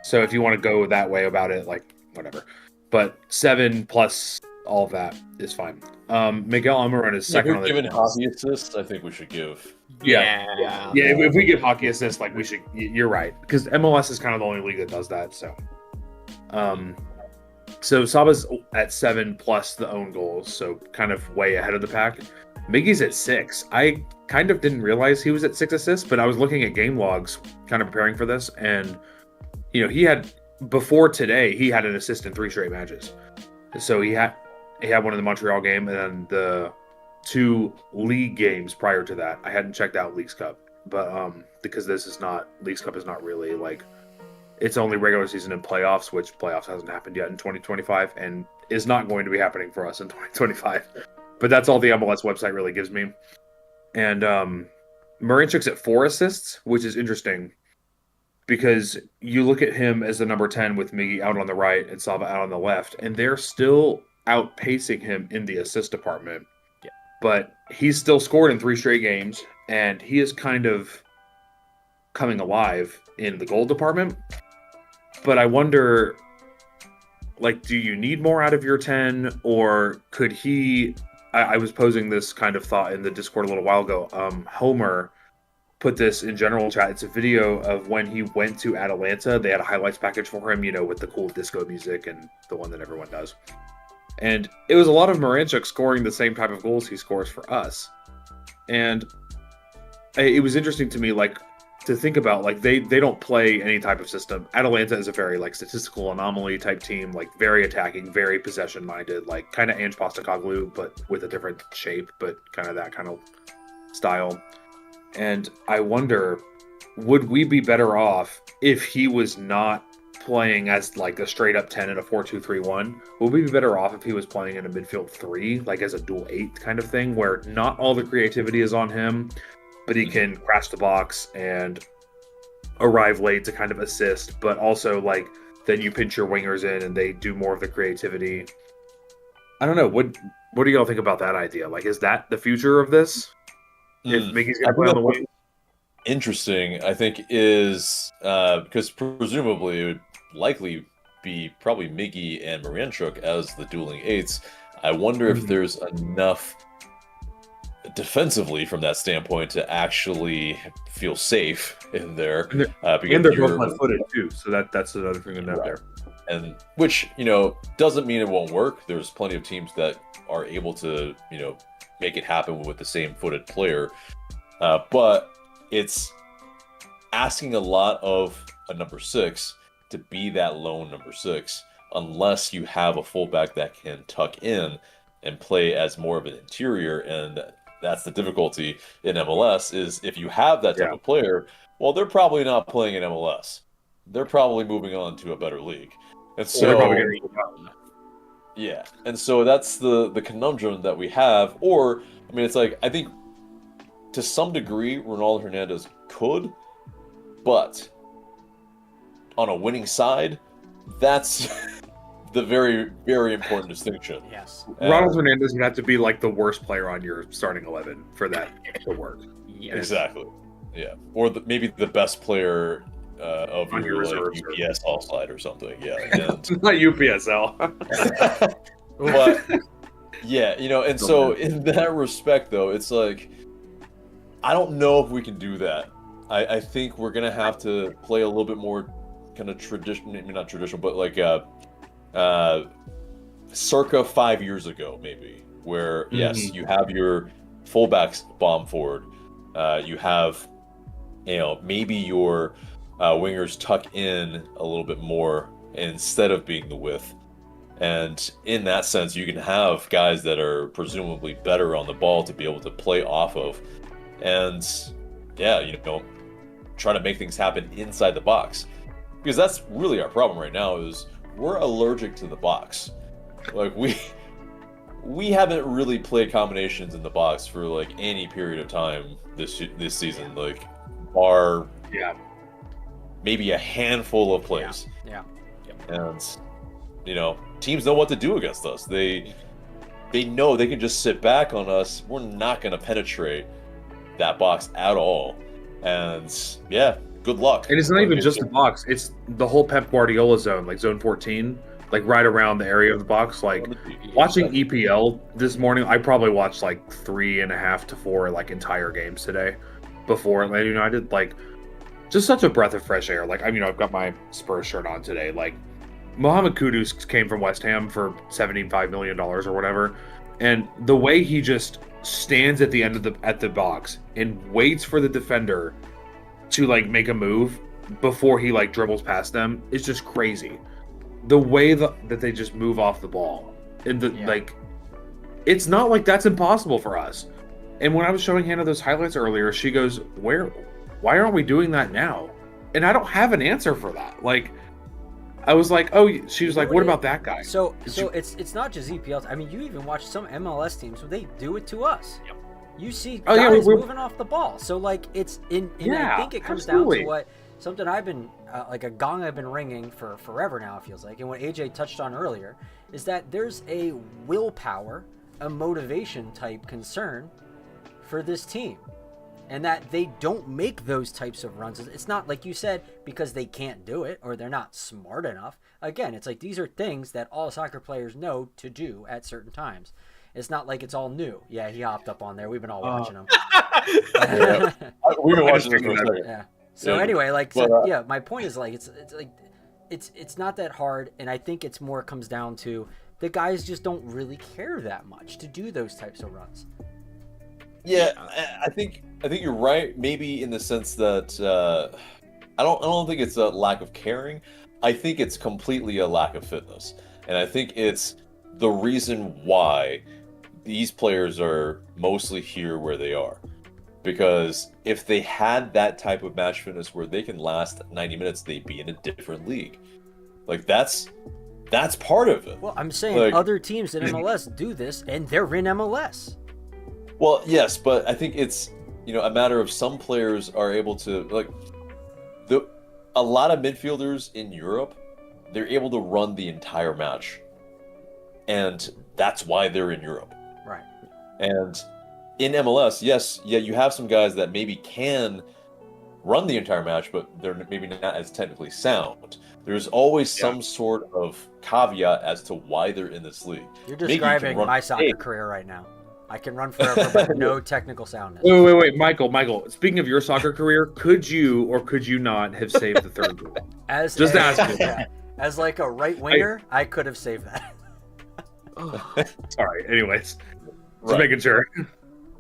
So if you want to go that way about it, like, whatever. But 7 plus all of that is fine. Miguel Almiron is second on the given hockey assists, I think we should give. Yeah. If we give hockey assists, like, we should. You're right, because MLS is kind of the only league that does that. So Saba's at 7 plus the own goals, so kind of way ahead of the pack. Miggy's at 6. I kind of didn't realize he was at 6 assists, but I was looking at game logs, kind of preparing for this, and he had. Before today, he had an assist in 3 straight matches. So he had one in the Montreal game, and then the 2 league games prior to that. I hadn't checked out Leagues Cup, but because Leagues Cup is not really like, it's only regular season and playoffs, which playoffs hasn't happened yet in 2025 and is not going to be happening for us in 2025. But that's all the MLS website really gives me. And Marinchuk's at 4 assists, which is interesting, because you look at him as the number 10 with Miggy out on the right and Saba out on the left, and they're still outpacing him in the assist department. Yeah. But he's still scored in 3 straight games, and he is kind of coming alive in the goal department. But I wonder, like, do you need more out of your 10, or could he... I was posing this kind of thought in the Discord a little while ago. Homer put this in general chat. It's a video of when he went to Atlanta. They had a highlights package for him, with the cool disco music and the one that everyone does. And it was a lot of Marinchuk scoring the same type of goals he scores for us. And it was interesting to me, like, to think about, like, they don't play any type of system. Atlanta is a very, like, statistical anomaly type team, like, very attacking, very possession minded, like, kind of Ange Postecoglou, but with a different shape, but kind of that kind of style. And I wonder, would we be better off if he was not playing as like a straight up 10 in a 4-2-3-1? Would we be better off if he was playing in a midfield 3, like as a dual 8 kind of thing, where not all the creativity is on him, but he can crash the box and arrive late to kind of assist, but also like then you pinch your wingers in and they do more of the creativity. I don't know. What do y'all think about that idea? Like, is that the future of this? If Miggy's going to play on the wing? Interesting, I think, is because presumably it would likely be probably Miggy and Marinchuk as the dueling 8s. I wonder if there's enough defensively from that standpoint to actually feel safe in there. And they're both left-footed too, so that's another thing to note there. And which, doesn't mean it won't work. There's plenty of teams that are able to, make it happen with the same footed player. But it's asking a lot of a number 6 to be that lone number 6, unless you have a fullback that can tuck in and play as more of an interior. And that's the difficulty in MLS, is if you have that type of player, well, they're probably not playing in MLS. They're probably moving on to a better league. And so they're probably getting yeah. And so that's the conundrum that we have. Or, I mean, it's like, I think to some degree, Ronaldo Hernandez could, but on a winning side, that's the very, very important distinction. Yes. Ronald Hernandez would have to be like the worst player on your starting 11 for that to work. Yes. Exactly. Yeah. Or maybe the best player of On your your like reserves, UPS all side or something. Yeah. And, Not UPSL. but yeah, you know, and so in that respect, though, it's like I don't know if we can do that. I think we're gonna have to play a little bit more kind of traditional, maybe not traditional, but like circa 5 years ago, maybe, where yes, you have your fullbacks bomb forward, you have, you know, maybe your wingers tuck in a little bit more instead of being the width. And in that sense, you can have guys that are presumably better on the ball to be able to play off of. And yeah, you know, try to make things happen inside the box. Because that's really our problem right now is we're allergic to the box. Like we haven't really played combinations in the box for like any period of time this season. Like bar maybe a handful of plays. Yeah. And you know, teams know what to do against us. They know they can just sit back on us. We're not going to penetrate that box at all. And yeah, good luck. And it's not even just the box. It's the whole Pep Guardiola zone, like zone 14, like right around the area of the box. Like watching EPL this morning, I probably watched like 3.5 to 4 like entire games today before Atlanta United. Like just such a breath of fresh air. Like, I mean, I've got my Spurs shirt on today. Like Mohamed Kudus came from West Ham for $75 million or whatever. And the way he just stands at the end of the box and waits for the defender to like make a move before he like dribbles past them is just crazy. The way that they just move off the ball and like it's not like that's impossible for us. And when I was showing Hannah those highlights earlier, she goes, why aren't we doing that now? And I don't have an answer for that. Like I was like, oh, she was like, what about that guy? So it's not just EPL. I mean, you even watch some MLS teams where they do it to us. Yep. You see guys moving off the ball. So like it's I think it comes down to what something I've been like a gong I've been ringing for forever now. It feels like, and what AJ touched on earlier is that there's a willpower, a motivation type concern for this team. And that they don't make those types of runs. It's not like you said because they can't do it or they're not smart enough. Again, it's like these are things that all soccer players know to do at certain times. It's not like it's all new. Yeah, he hopped up on there. We've been all watching him. We've been watching this for a second. Yeah. So anyway, like, so, my point is like it's not that hard, and I think it's more comes down to the guys just don't really care that much to do those types of runs. Yeah, I think you're right. Maybe in the sense that I don't think it's a lack of caring. I think it's completely a lack of fitness, and I think it's the reason why these players are mostly here where they are. Because if they had that type of match fitness where they can last 90 minutes, they'd be in a different league. Like that's part of it. Well, I'm saying like, other teams in MLS do this, and they're in MLS. Well, yes, but I think it's, you know, a matter of some players are able to, like, a lot of midfielders in Europe, they're able to run the entire match. And that's why they're in Europe. Right. And in MLS, yes, you have some guys that maybe can run the entire match, but they're maybe not as technically sound. There's always some sort of caveat as to why they're in this league. You're describing my soccer career right now. I can run forever, but no technical soundness. Wait, Michael. Speaking of your soccer career, could you or could you not have saved the third goal? As like a right winger, I could have saved that. Sorry. Anyways, just making sure.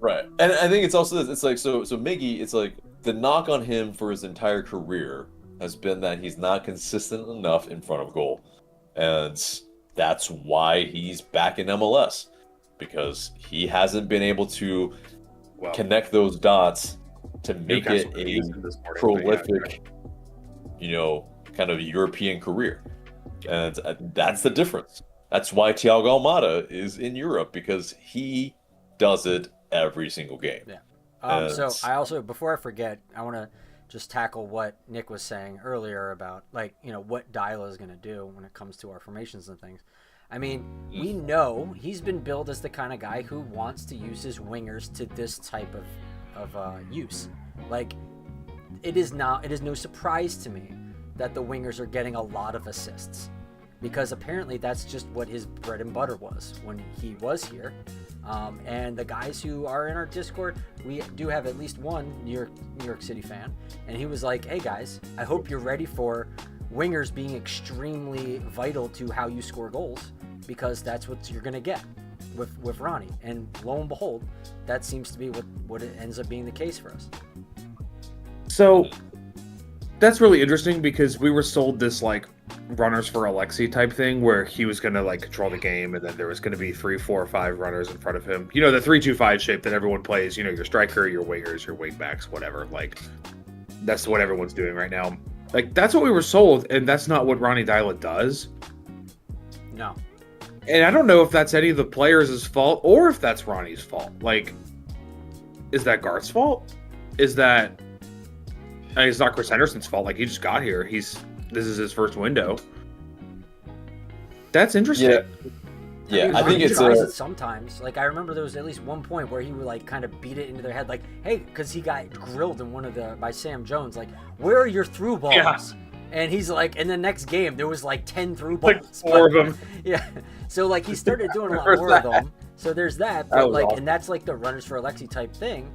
Right, and I think it's also it's like so Miggy. It's like the knock on him for his entire career has been that he's not consistent enough in front of goal, and that's why he's back in MLS. Because he hasn't been able to connect those dots to make it a prolific, you know, kind of European career. And that's the difference. That's why Thiago Almada is in Europe, because he does it every single game. Yeah. So I also, before I forget, I want to just tackle what Nick was saying earlier about, like, you know, what Dyla is going to do when it comes to our formations and things. I mean, we know he's been billed as the kind of guy who wants to use his wingers to this type of use. Like, it is no surprise to me that the wingers are getting a lot of assists, because apparently that's just what his bread and butter was when he was here. And the guys who are in our Discord, we do have at least one New York City fan, and he was like, hey guys, I hope you're ready for wingers being extremely vital to how you score goals, because that's what you're going to get with Ronnie. And lo and behold, that seems to be what it ends up being the case for us. So that's really interesting, because we were sold this like runners for Alexi type thing where he was going to like control the game, and then there was going to be 3, 4, 5 runners in front of him. You know, the 3-2-5 shape that everyone plays, you know, your striker, your wingers, your wingbacks, whatever. Like, that's what everyone's doing right now. Like, that's what we were sold, and that's not what Ronnie Dyla does. No. And I don't know if that's any of the players' fault or if that's Ronnie's fault. Like, is that Garth's fault? It's not Chris Henderson's fault. Like, he just got here. This is his first window. That's interesting. Yeah, I think Ronnie it's tries it sometimes. Like, I remember there was at least one point where he would like kind of beat it into their head, like, hey, because he got grilled in by Sam Jones, like, where are your through balls? Yeah. And he's like, in the next game there was like 10 through balls. Like 4 of them. Yeah. So like he started doing a lot more of them. So there's that. But like, awesome. And that's like the runners for Alexi type thing.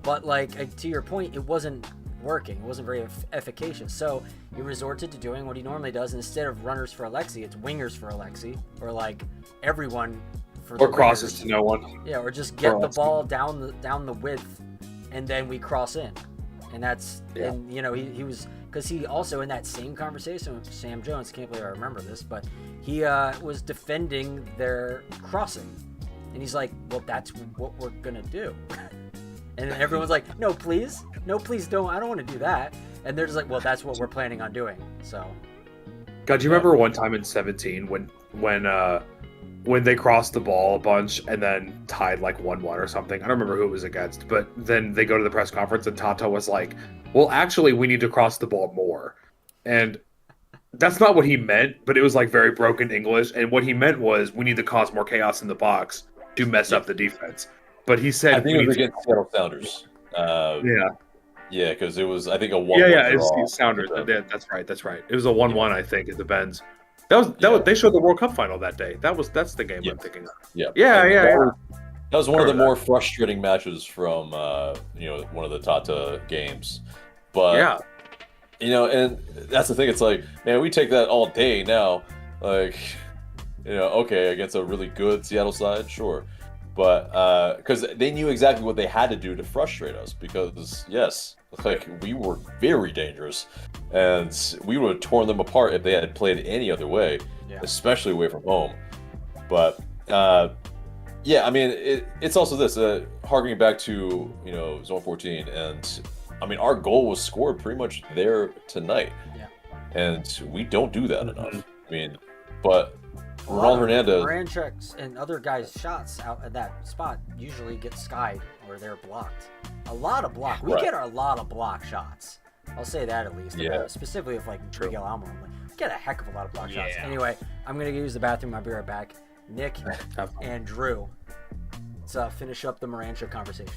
But like, to your point, it wasn't working. It wasn't very efficacious. So he resorted to doing what he normally does. Instead of runners for Alexi, it's wingers for Alexi, or like everyone for or the crosses wingers. To no one. Yeah, or just get the ball down the width, and then we cross in. And that's and you know he was, because he also in that same conversation with Sam Jones, can't believe I remember this, but he was defending their crossing, and he's like, well, that's what we're gonna do. And then everyone's like, no please don't, I don't want to do that. And they're just like, well, that's what we're planning on doing. So God, do you remember one time in 17 when they crossed the ball a bunch and then tied like 1-1 or something? I don't remember who it was against, but then they go to the press conference and Tata was like, well, actually, we need to cross the ball more. And that's not what he meant, but it was like very broken English. And what he meant was, we need to cause more chaos in the box to mess up the defense. But he said, I think it was against Seattle Sounders. Yeah, because it was, I think, a 1-1. Yeah, it's Sounders. Yeah, that's right. It was a 1-1, I think, at the Benz. That was they showed the World Cup final that day. That's the game I'm thinking of. Yeah. That was one of the more frustrating matches from one of the Tata games. But and that's the thing. It's like, man, we take that all day now. Like, okay, against a really good Seattle side, sure. But because they knew exactly what they had to do to frustrate us, because like, we were very dangerous, and we would have torn them apart if they had played any other way, especially away from home. But I mean, it's also this, harkening back to Zone 14, and I mean, our goal was scored pretty much there tonight, and we don't do that enough. I mean, but Ronald Hernandez, Moranchuk's and other guys' shots out at that spot usually get skied or they're blocked. A lot of block. We get a lot of block shots. I'll say that at least. Yeah. Specifically with like Miguel Almiron. We get a heck of a lot of block shots. Anyway, I'm gonna use the bathroom. I'll be right back. Nick and Drew, let's finish up the Moranchuk conversation.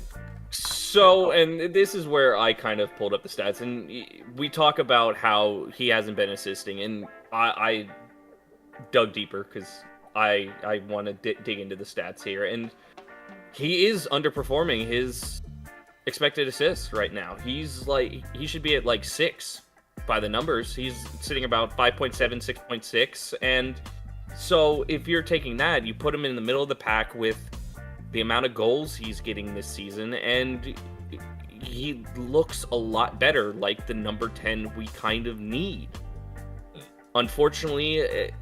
So, and this is where I kind of pulled up the stats, and we talk about how he hasn't been assisting, and I dug deeper because I want to dig into the stats here, and he is underperforming his expected assists right now. He should be at like 6 by the numbers. He's sitting about 5.7, 6.6, and so if you're taking that, you put him in the middle of the pack with the amount of goals he's getting this season, and he looks a lot better like the number 10 we kind of need. Unfortunately,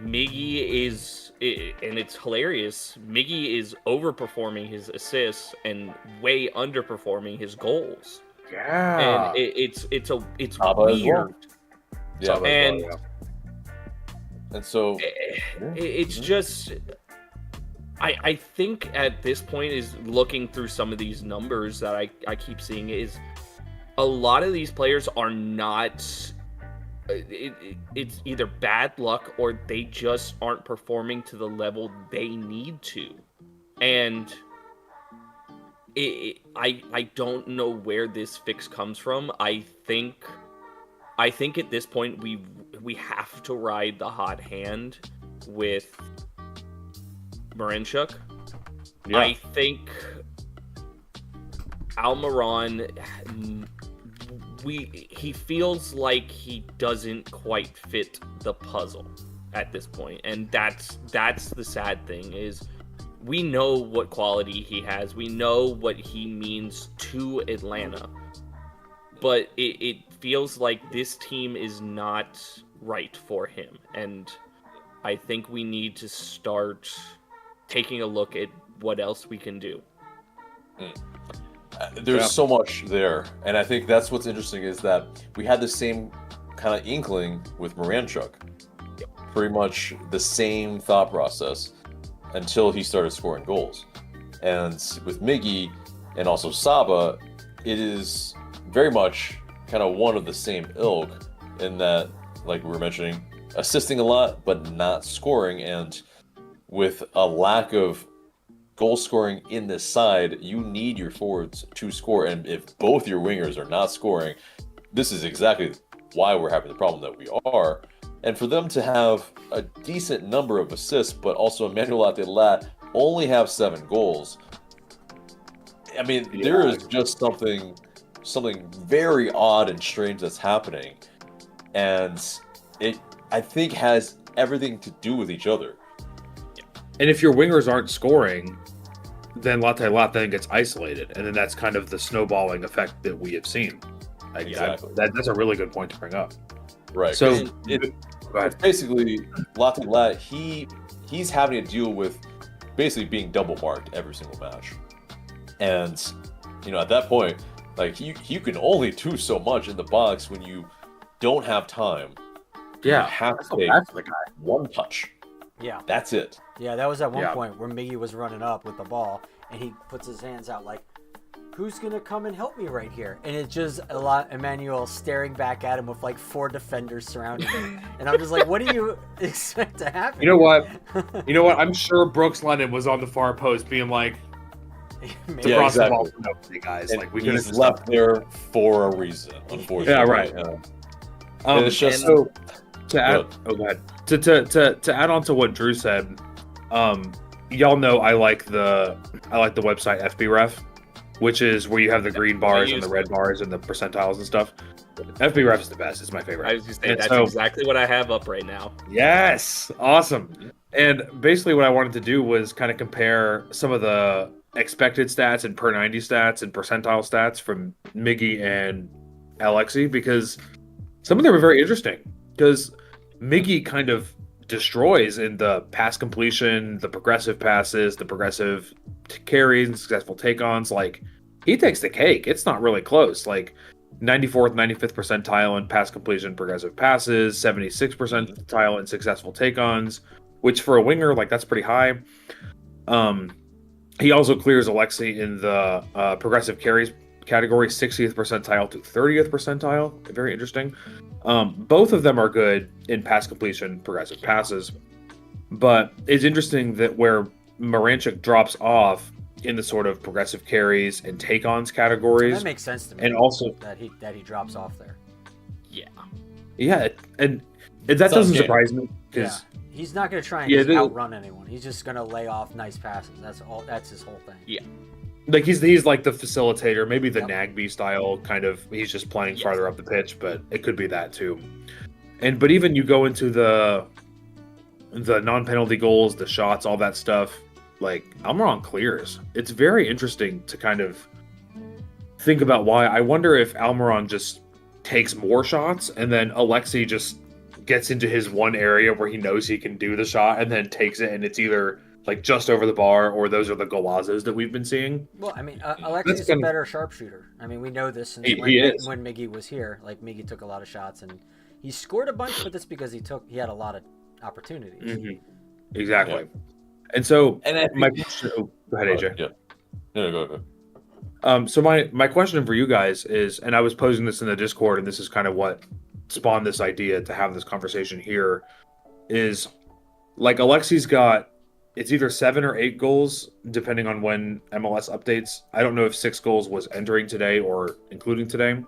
Miggy is, and it's hilarious, Miggy is overperforming his assists and way underperforming his goals. Yeah. And it's Abba weird. Well. And so it's just, I think at this point is looking through some of these numbers that I keep seeing is a lot of these players are not. It's either bad luck or they just aren't performing to the level they need to, and I don't know where this fix comes from. I think at this point we have to ride the hot hand with Marinchuk. Yeah. I think Almiron, he feels like he doesn't quite fit the puzzle at this point, and that's the sad thing is we know what quality he has, we know what he means to Atlanta, but it feels like this team is not right for him, and I think we need to start taking a look at what else we can do. There's so much there, and I think that's what's interesting is that we had the same kind of inkling with Moranchuk. Pretty much the same thought process until he started scoring goals. And with Miggy and also Saba, it is very much kind of one of the same ilk in that, like we were mentioning, assisting a lot but not scoring, and with a lack of goal scoring in this side, you need your forwards to score, and if both your wingers are not scoring, this is exactly why we're having the problem that we are. And for them to have a decent number of assists, but also Emmanuel Atl only have 7 goals, I mean, there is just something very odd and strange that's happening, and it, I think, has everything to do with each other. And if your wingers aren't scoring, then Latte then gets isolated, and then that's kind of the snowballing effect that we have seen. Exactly. That's a really good point to bring up. Right. So It's basically Latte he's having to deal with basically being double marked every single match, and at that point, like you can only do so much in the box when you don't have time. Yeah, you have to take one touch. Yeah. That's it. Yeah, that was at one point where Miggy was running up with the ball, and he puts his hands out like, who's going to come and help me right here? And it's just Emmanuel staring back at him with like 4 defenders surrounding him. And I'm just like, what do you expect to happen? You know what? I'm sure Brooks Lennon was on the far post being like, yeah, exactly. The ball for nobody, guys. And like we he's left there for a reason, unfortunately. Yeah, right. It's just so to add, go ahead. To add on to what Drew said, y'all know I like the website FBref, which is where you have the green bars and the red bars and the percentiles and stuff. FBref is the best. It's my favorite. I was just saying, that's exactly what I have up right now. Yes, awesome. And basically, what I wanted to do was kind of compare some of the expected stats and per 90 stats and percentile stats from Miggy and Alexi, because some of them are very interesting. Because Miggy kind of destroys in the pass completion, the progressive passes, the progressive carries, and successful take-ons. Like, he takes the cake. It's not really close. Like, 94th, 95th percentile in pass completion, progressive passes, 76th percentile in successful take-ons, which for a winger, like, that's pretty high. He also clears Alexi in the progressive carries category, 60th percentile to 30th percentile. Very interesting. Both of them are good in pass completion, progressive passes, but it's interesting that where Moranchuk drops off in the sort of progressive carries and take-ons categories. That makes sense to me. And also that he drops off there. Yeah, and that doesn't surprise me because he's not going to try and just outrun anyone. He's just going to lay off nice passes. That's all. That's his whole thing. Yeah. Like he's like the facilitator, maybe the Nagby style kind of. He's just playing farther up the pitch, but it could be that too. But even you go into the non-penalty goals, the shots, all that stuff. Like Almiron clears. It's very interesting to kind of think about why. I wonder if Almiron just takes more shots, and then Alexi just gets into his one area where he knows he can do the shot, and then takes it, and it's either like just over the bar, or those are the golazos that we've been seeing. Well, I mean, Alexi's a better sharpshooter. I mean, we know this when Miggy was here. Like, Miggy took a lot of shots, and he scored a bunch, but that's because he had a lot of opportunities. Mm-hmm. Exactly. Yeah. And so, go ahead, AJ. Yeah. No, go ahead. So my question for you guys is, and I was posing this in the Discord, and this is kind of what spawned this idea to have this conversation here, is like Alexi's got, it's either 7 or 8 goals depending on when MLS updates. I don't know if 6 goals was entering today or including today.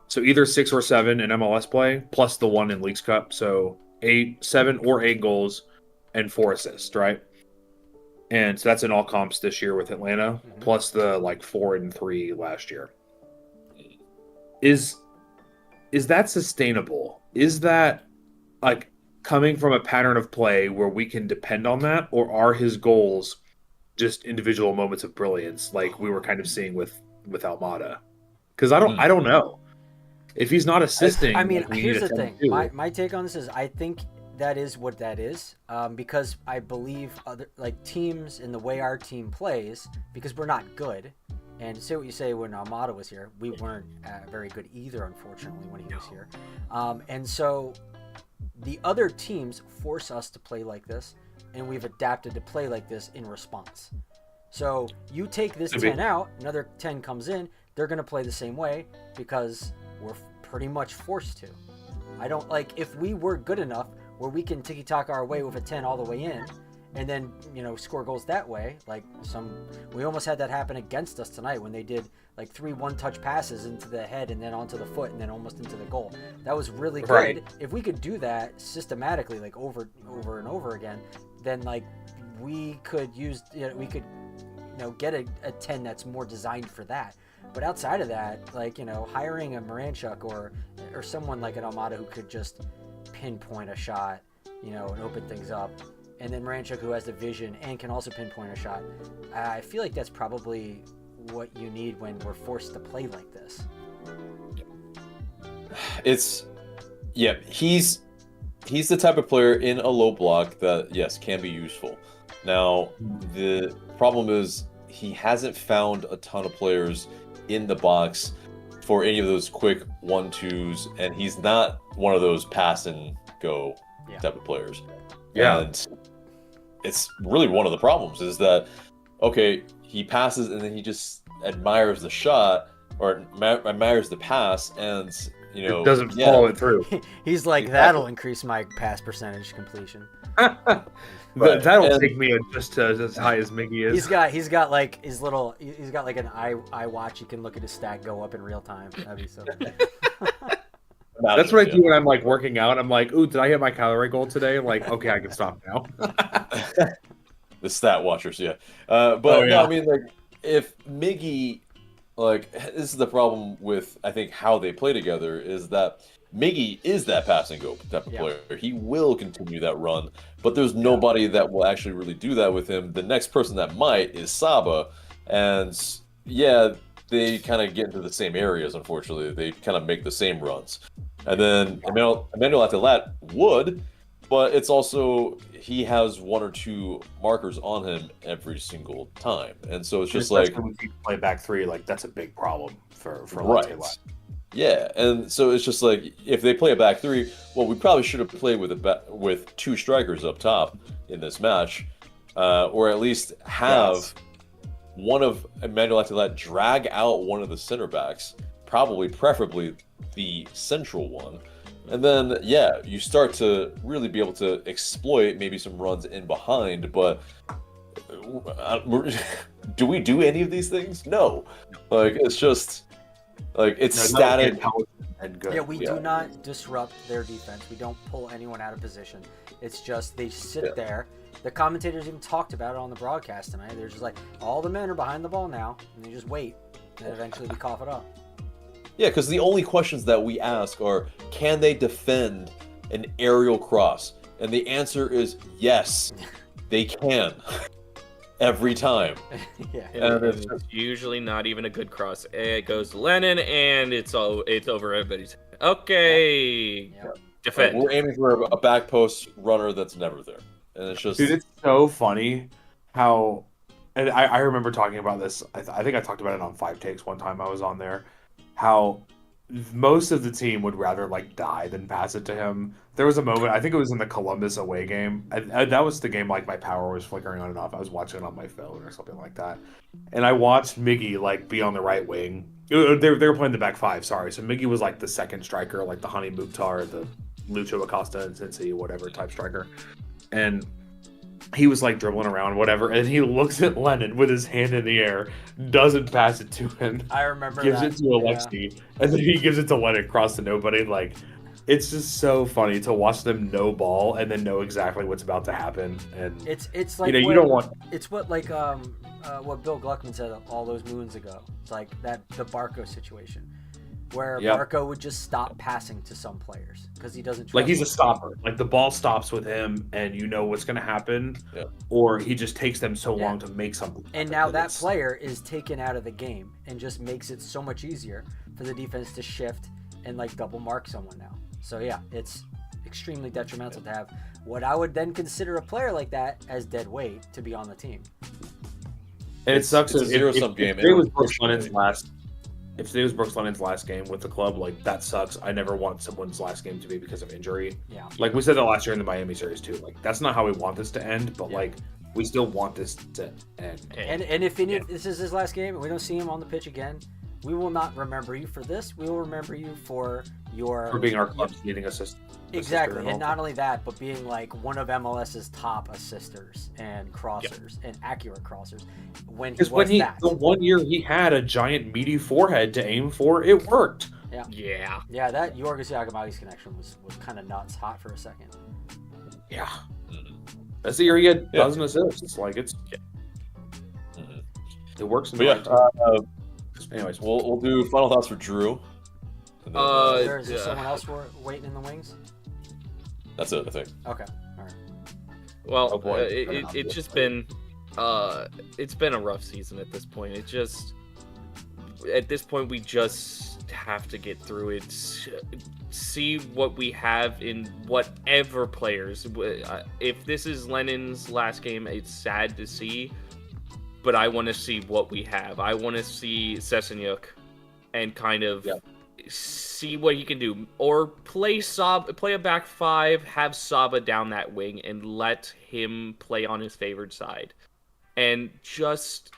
So either 6 or 7 in MLS play plus the 1 in Leagues Cup. So 7 or 8 goals and 4 assists, right? And so that's in all comps this year with Atlanta, plus the like 4 and 3 last year. Is that sustainable? Is that like coming from a pattern of play where we can depend on that, or are his goals just individual moments of brilliance, like we were kind of seeing with Almada? Because I don't know if he's not assisting. I mean, like, we here's need the a thing. 10-2. My take on this is I think that is what that is, because I believe other like teams in the way our team plays, because we're not good. And to say what you say, when Almada was here, we weren't very good either, unfortunately, when he was here. And so the other teams force us to play like this, and we've adapted to play like this in response. So you take this 10 out, another 10 comes in, they're going to play the same way because we're pretty much forced to. I don't like, if we were good enough where we can tiki-taka our way with a 10 all the way in, and then, you know, score goals that way, like we almost had that happen against us tonight when they did like 3 one-touch passes into the head and then onto the foot and then almost into the goal. That was really good. Right. If we could do that systematically, like over and over again, then like we could use, we could, get a 10 that's more designed for that. But outside of that, like, hiring a Moranchuk or someone like an Almada who could just pinpoint a shot, and open things up, and then Moranchuk who has the vision and can also pinpoint a shot, I feel like that's probably what you need when we're forced to play like this. He's the type of player in a low block that, yes, can be useful. Now, the problem is he hasn't found a ton of players in the box for any of those quick 1-2s, and he's not one of those pass and go type of players. Yeah. And it's really one of the problems is that, okay, he passes and then he just admires the shot or admires the pass, and it doesn't follow it through. He's like, that'll increase my pass percentage completion. But that'll take me just as high as Mickey is. He's got like his little, he's got like an eye watch. You can look at his stat go up in real time. That'd be so. That's what I do when I'm like working out. I'm like, ooh, did I hit my calorie goal today? I'm like, okay, I can stop now. The stat watchers, yeah. No, I mean, like, if Miggy, like, this is the problem with, I think, how they play together is that Miggy is that pass and go type of player. He will continue that run, but there's nobody that will actually really do that with him. The next person that might is Saba, and they kind of get into the same areas, unfortunately. They kind of make the same runs. And then Emmanuel Atl would, but it's also, he has 1 or 2 markers on him every single time. And so it's just like, when you play back 3, like that's a big problem for right. Yeah, and so it's just like, if they play a back 3, well, we probably should have played with 2 strikers up top in this match, or at least have one of Emmanuel Atl drag out one of the center backs, preferably the central one, and then you start to really be able to exploit maybe some runs in behind. But do we do any of these things? No, like it's just like it's static. We do not disrupt their defense. We don't pull anyone out of position. It's just they sit there. The commentators even talked about it on the broadcast tonight. They're just like, all the men are behind the ball now, and they just wait, and eventually we cough it up. Yeah, because the only questions that we ask are, can they defend an aerial cross? And the answer is yes, they can. Every time. And it's usually not even a good cross. It goes to Lennon, and it's over everybody's head. Okay. Defend. We're aiming for a back post runner that's never there. And it's just... Dude, it's so funny how... And I remember talking about this. I think I talked about it on 5 Takes one time I was on there. How most of the team would rather like die than pass it to him. There was a moment, I think it was in the Columbus away game. That was the game like my power was flickering on and off. I was watching it on my phone or something like that, and I watched Miggy like be on the right wing. They were playing the back five. Sorry, so Miggy was like the second striker, like the Honey Mukhtar, the Lucho Acosta and Cincy, whatever type striker, and he was like dribbling around, whatever, and he looks at Lennon with his hand in the air, doesn't pass it to him. I remember gives that. it to Alexi, and then he gives it to Lennon across to nobody. Like, it's just so funny to watch them know ball and then know exactly what's about to happen. And It's like you don't want. It's what what Bill Gluckman said all those moons ago. It's like the Barco situation, where Barco would just stop passing to some players because he doesn't. Like, he's a stopper. Like, the ball stops with him, and you know what's going to happen. Yeah. Or he just takes them so long to make something happen. And now that player is taken out of the game and just makes it so much easier for the defense to shift and like double mark someone now. So yeah, it's extremely detrimental to have what I would then consider a player like that as dead weight to be on the team. And it sucks. It's a zero-sum game. If it was Brooks Lennon's last game with the club, like, that sucks. I never want someone's last game to be because of injury. Yeah. Like we said that last year in the Miami series too. Like, that's not how we want this to end, but like, we still want this to end. And if this is his last game and we don't see him on the pitch again, we will not remember you for this. We will remember you for being our club's leading assist. Exactly, and not only that, but being like one of MLS's top assisters and crossers and accurate crossers. The 1 year he had a giant meaty forehead to aim for, it worked. Yeah. That Yorgos Yagamai's connection was kind of nuts, hot for a second. Yeah, that's the year he had dozen assists. It's like it works. Anyways, we'll do final thoughts for Drew. Is there someone else waiting in the wings? That's it, I think. Okay, all right. Well, it's just been it's been a rough season at this point. At this point we just have to get through it. See what we have in whatever players. If this is Lennon's last game, it's sad to see, but I want to see what we have. I want to see Sessenyuk and kind of see what he can do, or play a back five, have Saba down that wing, and let him play on his favored side, and just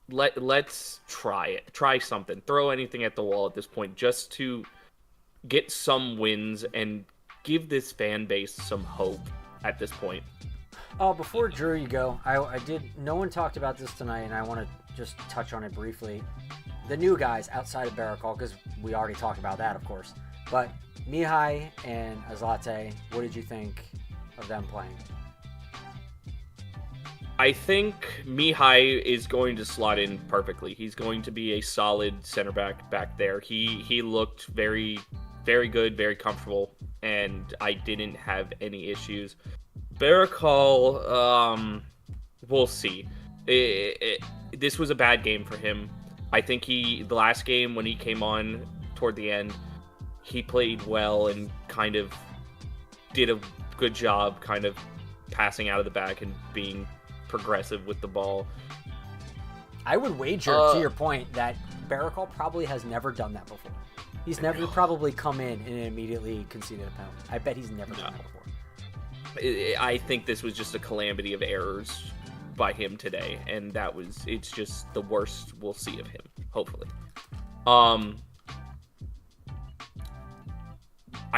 let's try something, throw anything at the wall at this point, just to get some wins and give this fan base some hope at this point. Before Drew, you go, no one talked about this tonight, and I want to just touch on it briefly. The new guys outside of Barakal, because we already talked about that, of course. But Mihai and Azlate, what did you think of them playing? I think Mihai is going to slot in perfectly. He's going to be a solid center back there. He looked very, very good, very comfortable, and I didn't have any issues. Barakal, we'll see. This was a bad game for him. I think the last game when he came on toward the end, he played well and kind of did a good job kind of passing out of the back and being progressive with the ball. I would wager, to your point, that Barakal probably has never done that before. He's never probably come in and immediately conceded a penalty. I bet he's never done that before. I think this was just a calamity of errors by him today, and it's just the worst we'll see of him, hopefully. I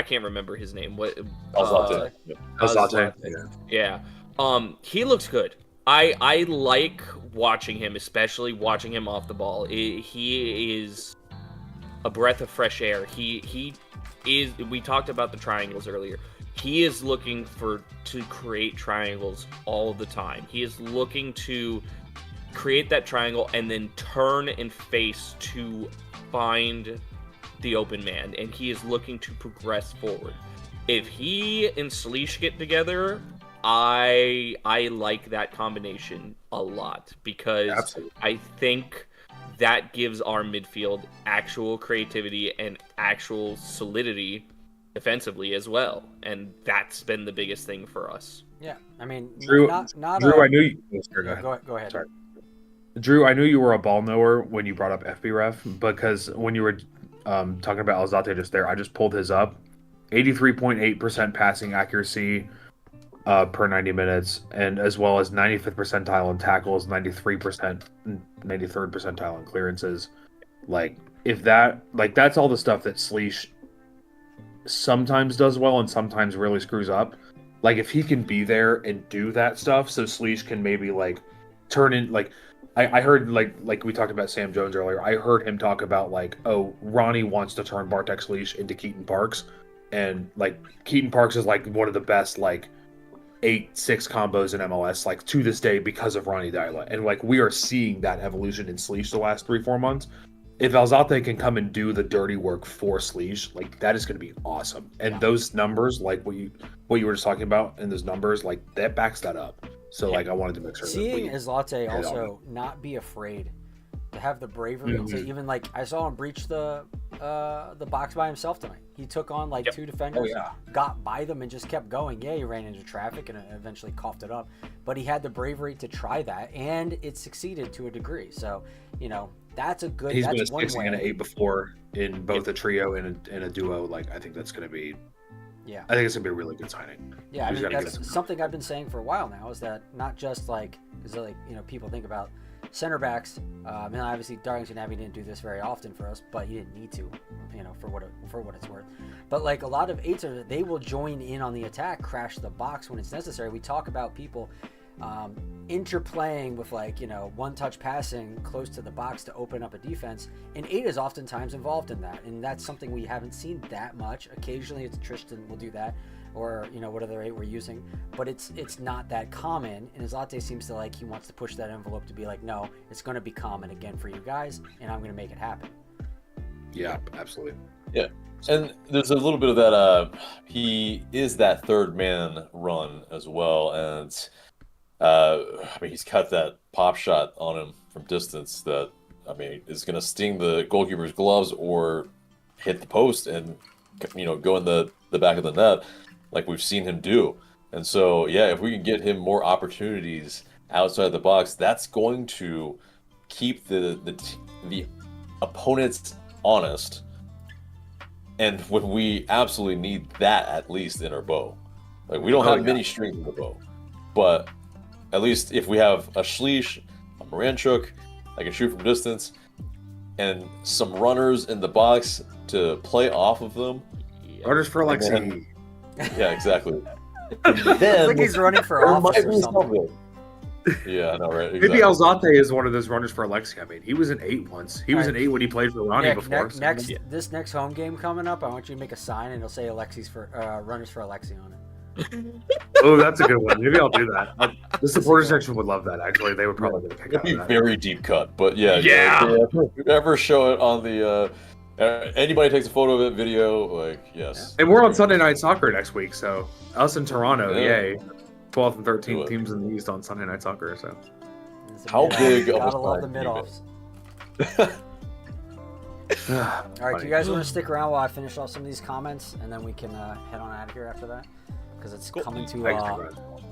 can't remember his name. Azlate. Yeah. He looks good. I like watching him, especially watching him off the ball. He is a breath of fresh air. He is. We talked about the triangles earlier. He is looking to create triangles all the time. He is looking to create that triangle and then turn and face to find the open man, and he is looking to progress forward. If he and Salish get together, I like that combination a lot, because I think that gives our midfield actual creativity and actual solidity defensively as well, and that's been the biggest thing for us. Yeah, I mean, Drew, Drew, I knew you. Go ahead. Sorry. Drew, I knew you were a ball knower when you brought up FBref, because when you were talking about Alzate just there, I just pulled his up. 83.8% passing accuracy per 90 minutes, and as well as 95th percentile in tackles, 93rd percentile in clearances. Like, if that, like, that's all the stuff that Sleesh sometimes does well and sometimes really screws up. Like, if he can be there and do that stuff, so Sleesh can maybe, like, turn in, like, I heard, like we talked about Sam Jones earlier, I heard him talk about, like, oh, Ronnie wants to turn Bartek Sleesh into Keaton Parks, and, like, Keaton Parks is, like, one of the best, like, 8-6 combos in MLS, like, to this day because of Ronnie Dyla. And, like, we are seeing that evolution in Sleesh the last 3-4 months. If Alzate can come and do the dirty work for Sleesh, like, that is going to be awesome. And those numbers, like what you were just talking about, and those numbers, like, that backs that up. So, like, I wanted to make sure seeing Alzate also not be afraid to have the bravery to even, like, I saw him breach the box by himself tonight. He took on, like, 2 defenders, got by them, and just kept going. Yeah, he ran into traffic and eventually coughed it up, but he had the bravery to try that, and it succeeded to a degree. So, you know, that's a good. He's that's been a one 6 way. and an 8 before in both a trio and a duo. Like, I think that's going to be. Yeah, I think it's going to be a really good signing. Yeah, I mean, that's something I've been saying for a while now, is that not just like, is it like, you know, people think about center backs. And obviously Darlington Abbey didn't do this very often for us, but he didn't need to, you know, for what it's worth. But like a lot of eights, they will join in on the attack, crash the box when it's necessary. We talk about people interplaying with, like, you know, one-touch passing close to the box to open up a defense, and 8 is oftentimes involved in that, and that's something we haven't seen that much. Occasionally it's Tristan will do that, or, you know, what other 8 we're using, but it's not that common. And Alzate seems to, like, he wants to push that envelope to be like, no, it's going to be common again for you guys, and I'm going to make it happen. Yeah, absolutely. Yeah. And there's a little bit of that, he is that third man run as well, and I mean, he's got that pop shot on him from distance that, I mean, is going to sting the goalkeeper's gloves or hit the post and, you know, go in the back of the net like we've seen him do. And so, yeah, if we can get him more opportunities outside the box, that's going to keep the opponents honest. And when we absolutely need that, at least in our bow, like, we don't have many strings in the bow, but at least if we have a Schleich, a Moranchuk, I can shoot from distance, and some runners in the box to play off of them. Runners for Alexi. Yeah, exactly. It's like he's running for office or something. Yeah, I know, right? Exactly. Maybe Alzate is one of those runners for Alexi. I mean, he was an 8 once. He was an 8 when he played for Ronnie before. This next home game coming up, I want you to make a sign, and it'll say Alexi's for runners for Alexi on it. Oh, that's a good one. Maybe I'll do that. The supporters section would love that. Actually, they would probably get a kick out of that. It'd be very deep cut, but yeah. Yeah. If you ever show it on the anybody takes a photo of it, video, like, yes. And we're on Sunday Night Soccer next week, so us in Toronto, yay. 12th and 13th teams in the East on Sunday Night Soccer. So how big of a gotta love the mid-offs. All right, do you guys want to stick around while I finish off some of these comments, and then we can head on out of here after that? Because it's coming to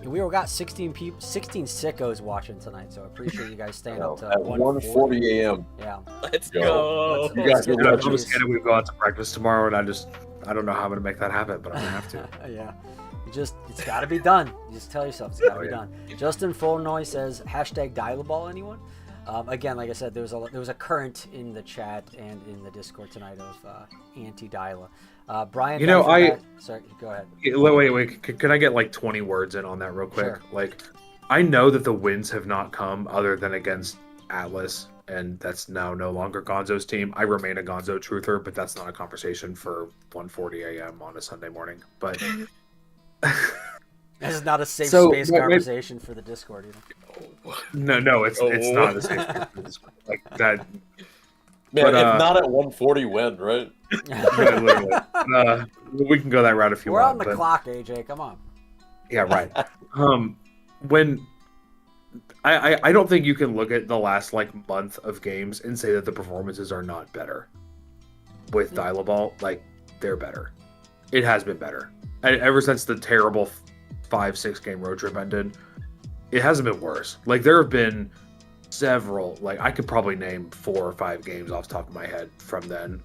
we got 16 sickos watching tonight, so I appreciate you guys staying up to at 1:40 a.m. Yeah, let's go. You guys are just kidding. We go out to practice tomorrow, and I don't know how I'm gonna make that happen, but I'm gonna have to. Yeah, it's got to be done. You just tell yourself it's got to be done. Justin Fulnoy says #dialaball anyone. Again, like I said, there was a current in the chat and in the Discord tonight of anti-Dyla. Brian, you know, sorry, go ahead. Wait. Can I get like 20 words in on that real quick? Sure. Like, I know that the wins have not come other than against Atlas, and that's now no longer Gonzo's team. I remain a Gonzo truther, but that's not a conversation for 1:40 a.m. on a Sunday morning. But this is not a safe space conversation for the Discord either. No, it's not a safe space for the Discord. Like that. Man, if not at 1:40, when, right? We can go that route if you want. want. We're on the clock, AJ. Come on. Yeah, right. When I don't think you can look at the last month of games and say that the performances are not better. With Dialaball, they're better. It has been better. Ever since the terrible 5-6 game road trip ended, it hasn't been worse. There have been several, I could probably name 4 or 5 games off the top of my head from then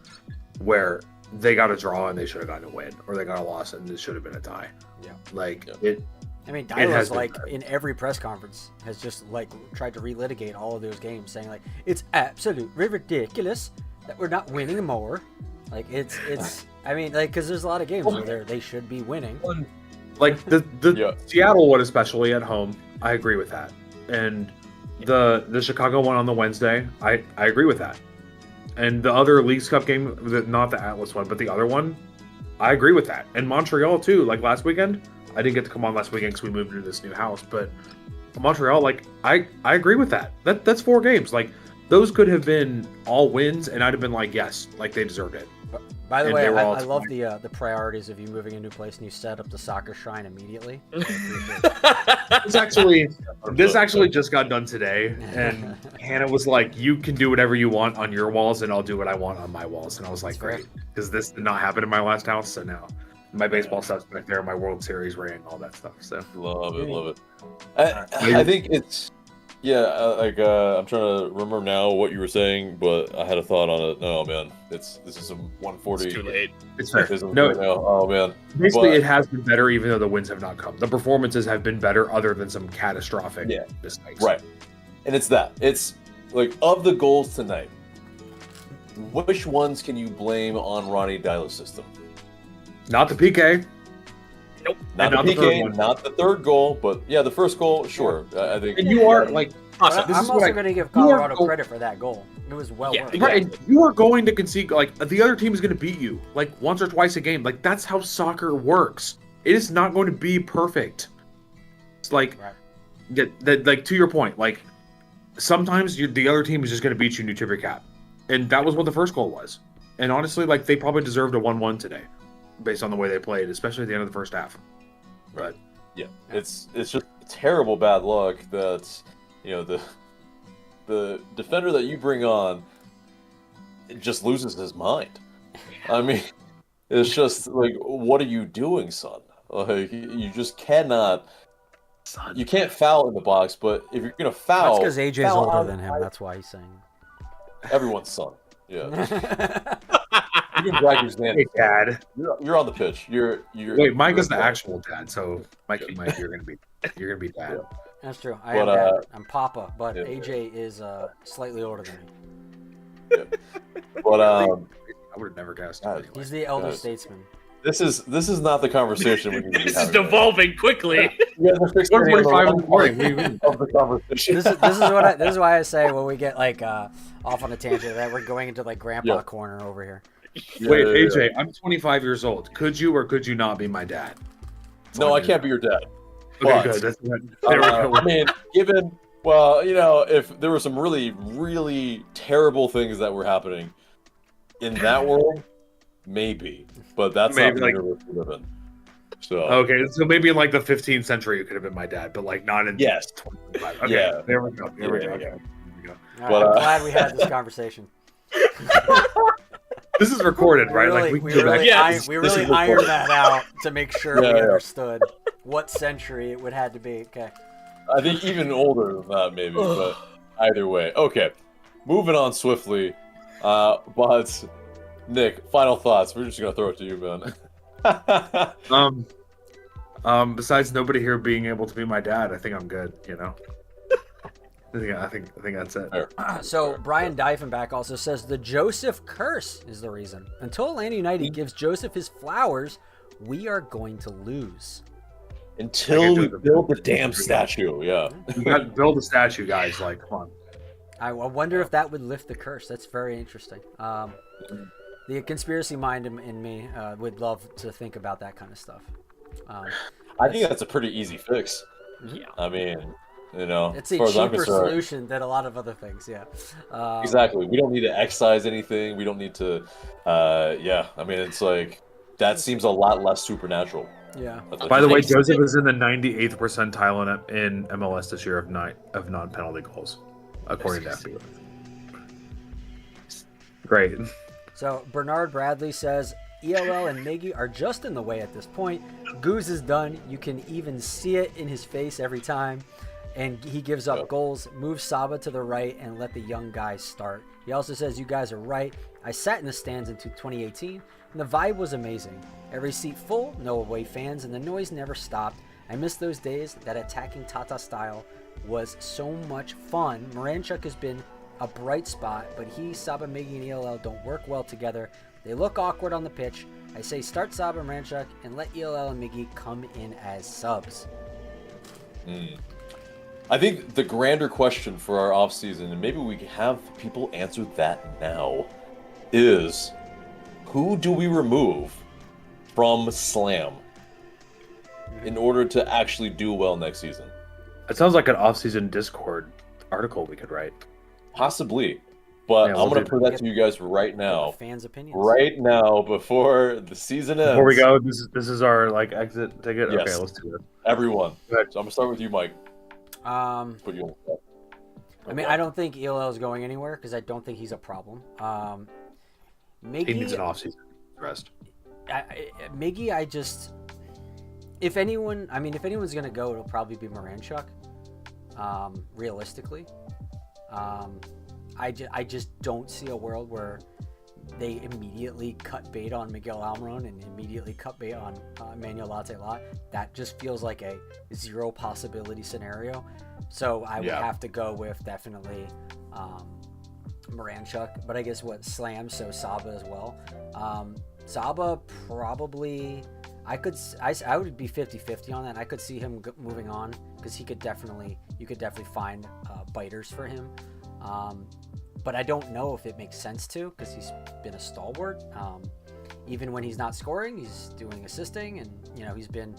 where they got a draw and they should have gotten a win, or they got a loss and it should have been a tie. Yeah. Like Yeah. it. I mean, It has Dyla's been like better. in every press conference has just like tried to relitigate all of those games, saying like it's absolutely ridiculous that we're not winning more. Like it's. I mean, like because there's a lot of games where they should be winning. Like the Yeah. Seattle one, especially at home, I agree with that. And the Chicago one on the Wednesday, I agree with that. And the other Leagues Cup game, not the Atlas one, but the other one, I agree with that. And Montreal too, like last weekend. I didn't get to come on last weekend because we moved into this new house, but Montreal, like I agree with that. That's 4 games. Like those could have been all wins, and I'd have been like, yes, like they deserved it. By the And way, they were all I love the priorities of you moving a new place and you set up the soccer shrine immediately. This actually just got done today, and Hannah was like, "You can do whatever you want on your walls, and I'll do what I want on my walls." And I was like, That's fair. "Great," because this did not happen in my last house, so now my baseball stuff's back there, my World Series ring, all that stuff. So Love it. I think it's I'm trying to remember now what you were saying, but I had a thought on it. No, man, this is some 140. It's too late. it's fair. Isn't No, right now. Oh man, basically, but- it has been better, even though the wins have not come. The performances have been better, other than some catastrophic Yeah. mistakes. right. And it's like of the goals tonight, which ones can you blame on Ronnie Dyla's system? Not the PK. Not not the the third PK, one. not the third goal, but yeah, the first goal, sure. I think And you are like, Awesome. This I'm is also what I- going to give you are Colorado go- credit for that goal. It was well Yeah, worked. yeah. right, and you are going to concede. Like the other team is going to beat you, like once or twice a game. Like that's how soccer works. It is not going to be perfect. It's like, Right. like to your point, like sometimes the other team is just going to beat you and you tip your cap, and that was what the first goal was. And honestly, like they probably deserved a 1-1 today, based on the way they played, especially at the end of the first half. But yeah, it's just terrible bad luck that the defender that you bring on just loses his mind. I mean, it's just like, what are you doing, son? Like, you just cannot. You can't foul in the box, but if you're gonna foul, That's because AJ's foul older out- than him. That's why he's saying. Everyone's son. Yeah, you can drag your stand. hey, Dad. You're on the pitch. You're Wait, Mike you're is the a- actual dad, so Mike, you're gonna be dad. That's true. I But, am dad. I'm Papa, but yeah. AJ is slightly older than me. But I would have never guessed. God. Anyway. He's the elder Guys. statesman. this is not the conversation we need to be This is having right now. devolving quickly. You guys are fixing to 1:45 the in the morning. wrong part of the conversation. This is why I say when we get like off on a tangent that we're going into like grandpa Yeah. corner over here. Wait, Yeah. AJ, I'm 25 years old. Could you or could you not be my dad? No, I can't be your dad. Okay, but- good. That's, there we go. I mean, given, well, if there were some really, really terrible things that were happening in that world, maybe. But that's Maybe, not like- the universe we live in. So, Okay, so maybe in like the 15th century, you could have been my dad, but like not in Yes. 2025. Okay, Yeah. there we go. There we Yeah, go. yeah. There we go. All right, But, I'm glad we had this conversation. This is recorded, right? Like we can go really, back. Yes, we this really is ironed recorded. that out to make sure Yeah, we yeah. understood what century it would have to be. Okay. I think even older than that, maybe. But either way. Okay. Moving on swiftly. But, Nick, final thoughts. We're just going to throw it to you, man. Besides nobody here being able to be my dad, I think I'm good. I think that's it. Fair. So Brian Diefenbach also says the Joseph curse is the reason. Until Atlanta United gives Joseph his flowers, we are going to lose. Until we build the damn statue, yeah. You got to build a statue, guys. Like, come on. I wonder if that would lift the curse. That's very interesting. The conspiracy mind in me would love to think about that kind of stuff. I think that's a pretty easy fix. Yeah. I mean, It's as a far as I'm cheaper concerned, solution than a lot of other things. Yeah. exactly. We don't need to excise anything. We don't need to. Yeah. I mean, it's like that seems a lot less supernatural. Yeah. By the way, Joseph is in the 98th percentile in MLS this year of non-penalty goals, according to FB. Great. So Bernard Bradley says ELL and Miggy are just in the way at this point. Goose is done. You can even see it in his face every time. And he gives up Yep. goals, moves Saba to the right, and let the young guys start. He also says, you guys are right. I sat in the stands in 2018, and the vibe was amazing. Every seat full, no away fans, and the noise never stopped. I miss those days. That attacking Tata style was so much fun. Moranchuk has been a bright spot, but he, Saba, Miggy, and ELL don't work well together. They look awkward on the pitch. I say start Saba and Moranchuk and let ELL and Miggy come in as subs. I think the grander question for our offseason, and maybe we can have people answer that now, is who do we remove from Slam in order to actually do well next season? It sounds like an off-season Discord article we could write. Possibly. But Yeah, I'm we'll going do to put that to you guys right now. Fans' opinions. Right now, before the season ends. Before we go, this is our like exit ticket. Yes. Okay, let's do it. Everyone. Go ahead. So I'm going to start with you, Mike. Put you on the spot. I mean, I don't think ELL is going anywhere because I don't think he's a problem. Miggy, He needs an off-season rest. Miggy, I just, if anyone's gonna go, it'll probably be Moranchuk. Realistically, I just don't see a world where they immediately cut bait on Miguel Almiron and immediately cut bait on Manuel Latte Lot. That just feels like a zero possibility scenario. So I would have to go with definitely Moranchuk, but I guess Slam, so Saba as well. Saba probably, I would be 50-50 on that. I could see him moving on because you could definitely find biters for him. But I don't know if it makes sense to because he's been a stalwart. Even when he's not scoring, he's doing assisting, and he's been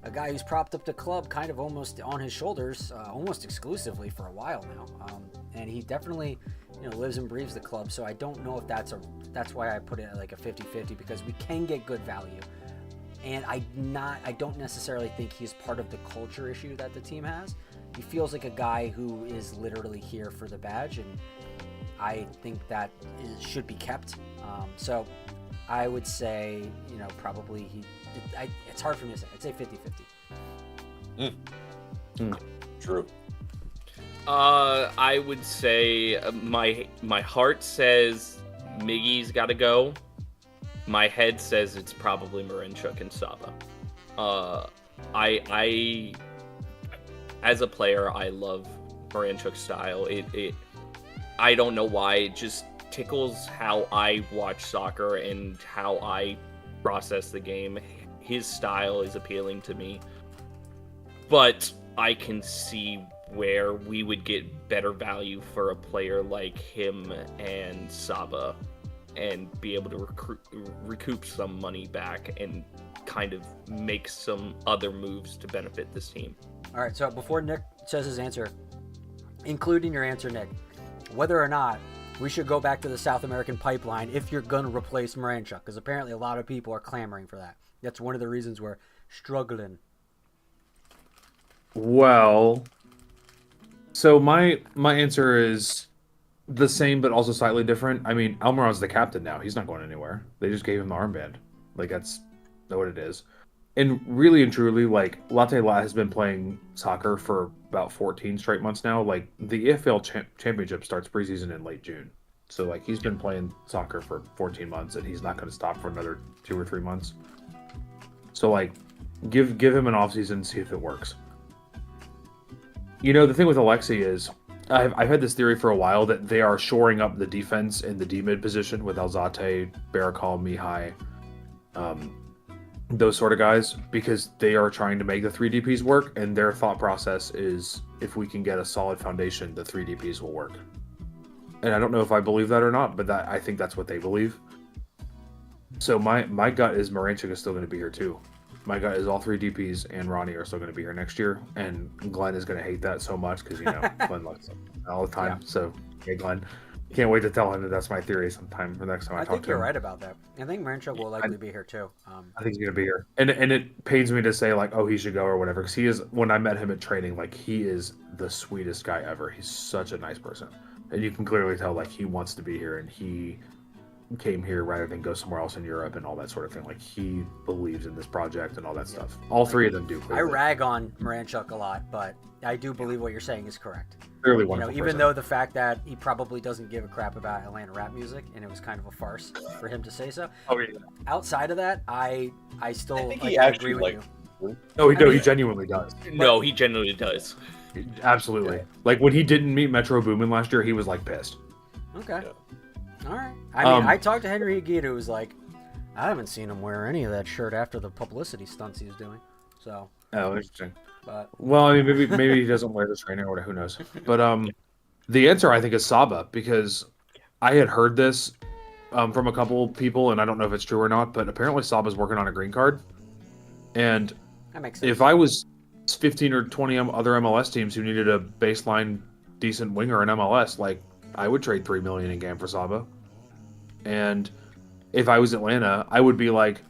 a guy who's propped up the club kind of almost on his shoulders, almost exclusively for a while now. And he definitely lives and breathes the club. So I don't know if that's why I put it at like a 50-50 because we can get good value. And I don't necessarily think he's part of the culture issue that the team has. He feels like a guy who is literally here for the badge, and I think that should be kept. So I would say, probably it's hard for me to say. I'd say 50-50. True. I would say my heart says Miggy's got to go. My head says it's probably Moranchuk and Saba. I as a player, I love Moranchuk's style. I don't know why, it just tickles how I watch soccer and how I process the game. His style is appealing to me. But I can see where we would get better value for a player like him and Saba and be able to recoup some money back and kind of make some other moves to benefit this team. All right, so before Nick says his answer, including your answer, Nick, whether or not we should go back to the South American pipeline if you're going to replace Moranchuk, because apparently a lot of people are clamoring for that. That's one of the reasons we're struggling. Well, so my answer is the same, but also slightly different. I mean, Almiron's the captain now. He's not going anywhere. They just gave him the armband. Like, that's what it is. And really and truly, like, Latte Lat has been playing soccer for about 14 straight months now. Like, the EFL Championship starts preseason in late June. So, like, he's been playing soccer for 14 months, and he's not going to stop for another 2 or 3 months. So, like, give him an offseason and see if it works. The thing with Alexi is, I've had this theory for a while that they are shoring up the defense in the D-mid position with Alzate, Barakal, Mihai, those sort of guys, because they are trying to make the 3 DPs work, and their thought process is if we can get a solid foundation, the 3 DPs will work. And I don't know if I believe that or not, but I think that's what they believe. So my gut is Moranchuk is still going to be here too. My gut is all 3 DPs and Ronnie are still going to be here next year, and Glenn is going to hate that so much because Glenn loves him all the time. Yeah. So hey, Glenn, can't wait to tell him that that's my theory sometime for next time I talk to him. I think you're right about that. I think Moranchuk will likely be here too. I think he's going to be here, and it pains me to say like, oh, he should go or whatever, because he is. When I met him at training, like, he is the sweetest guy ever. He's such a nice person, and you can clearly tell like he wants to be here, and he came here rather than go somewhere else in Europe and all that sort of thing. Like, he believes in this project and all that stuff. All three of them do. I rag on Moranchuk a lot, but I do believe what you're saying is correct. Clearly You know, wonderful even person. though the fact that he probably doesn't give a crap about Atlanta rap music, and it was kind of a farce for him to say so. Oh, yeah. Outside of that, I still I think like, he I actually agree with you. No, he, I no, mean- he genuinely does. No, he genuinely does. Absolutely. Like, when he didn't meet Metro Boomin last year, he was, like, pissed. Okay. Yeah. All right. I mean, I talked to Henry Higuita, who was like, I haven't seen him wear any of that shirt after the publicity stunts he was doing. So, Oh, interesting. but Well, I mean, maybe he doesn't wear this right now, or who knows. But the answer, I think, is Saba, because I had heard this from a couple people, and I don't know if it's true or not, but apparently Saba's working on a green card. And that makes sense. if I was 15 or 20 other MLS teams who needed a baseline decent winger in MLS, like, I would trade $3 million in game for Saba. And if I was Atlanta, I would be like,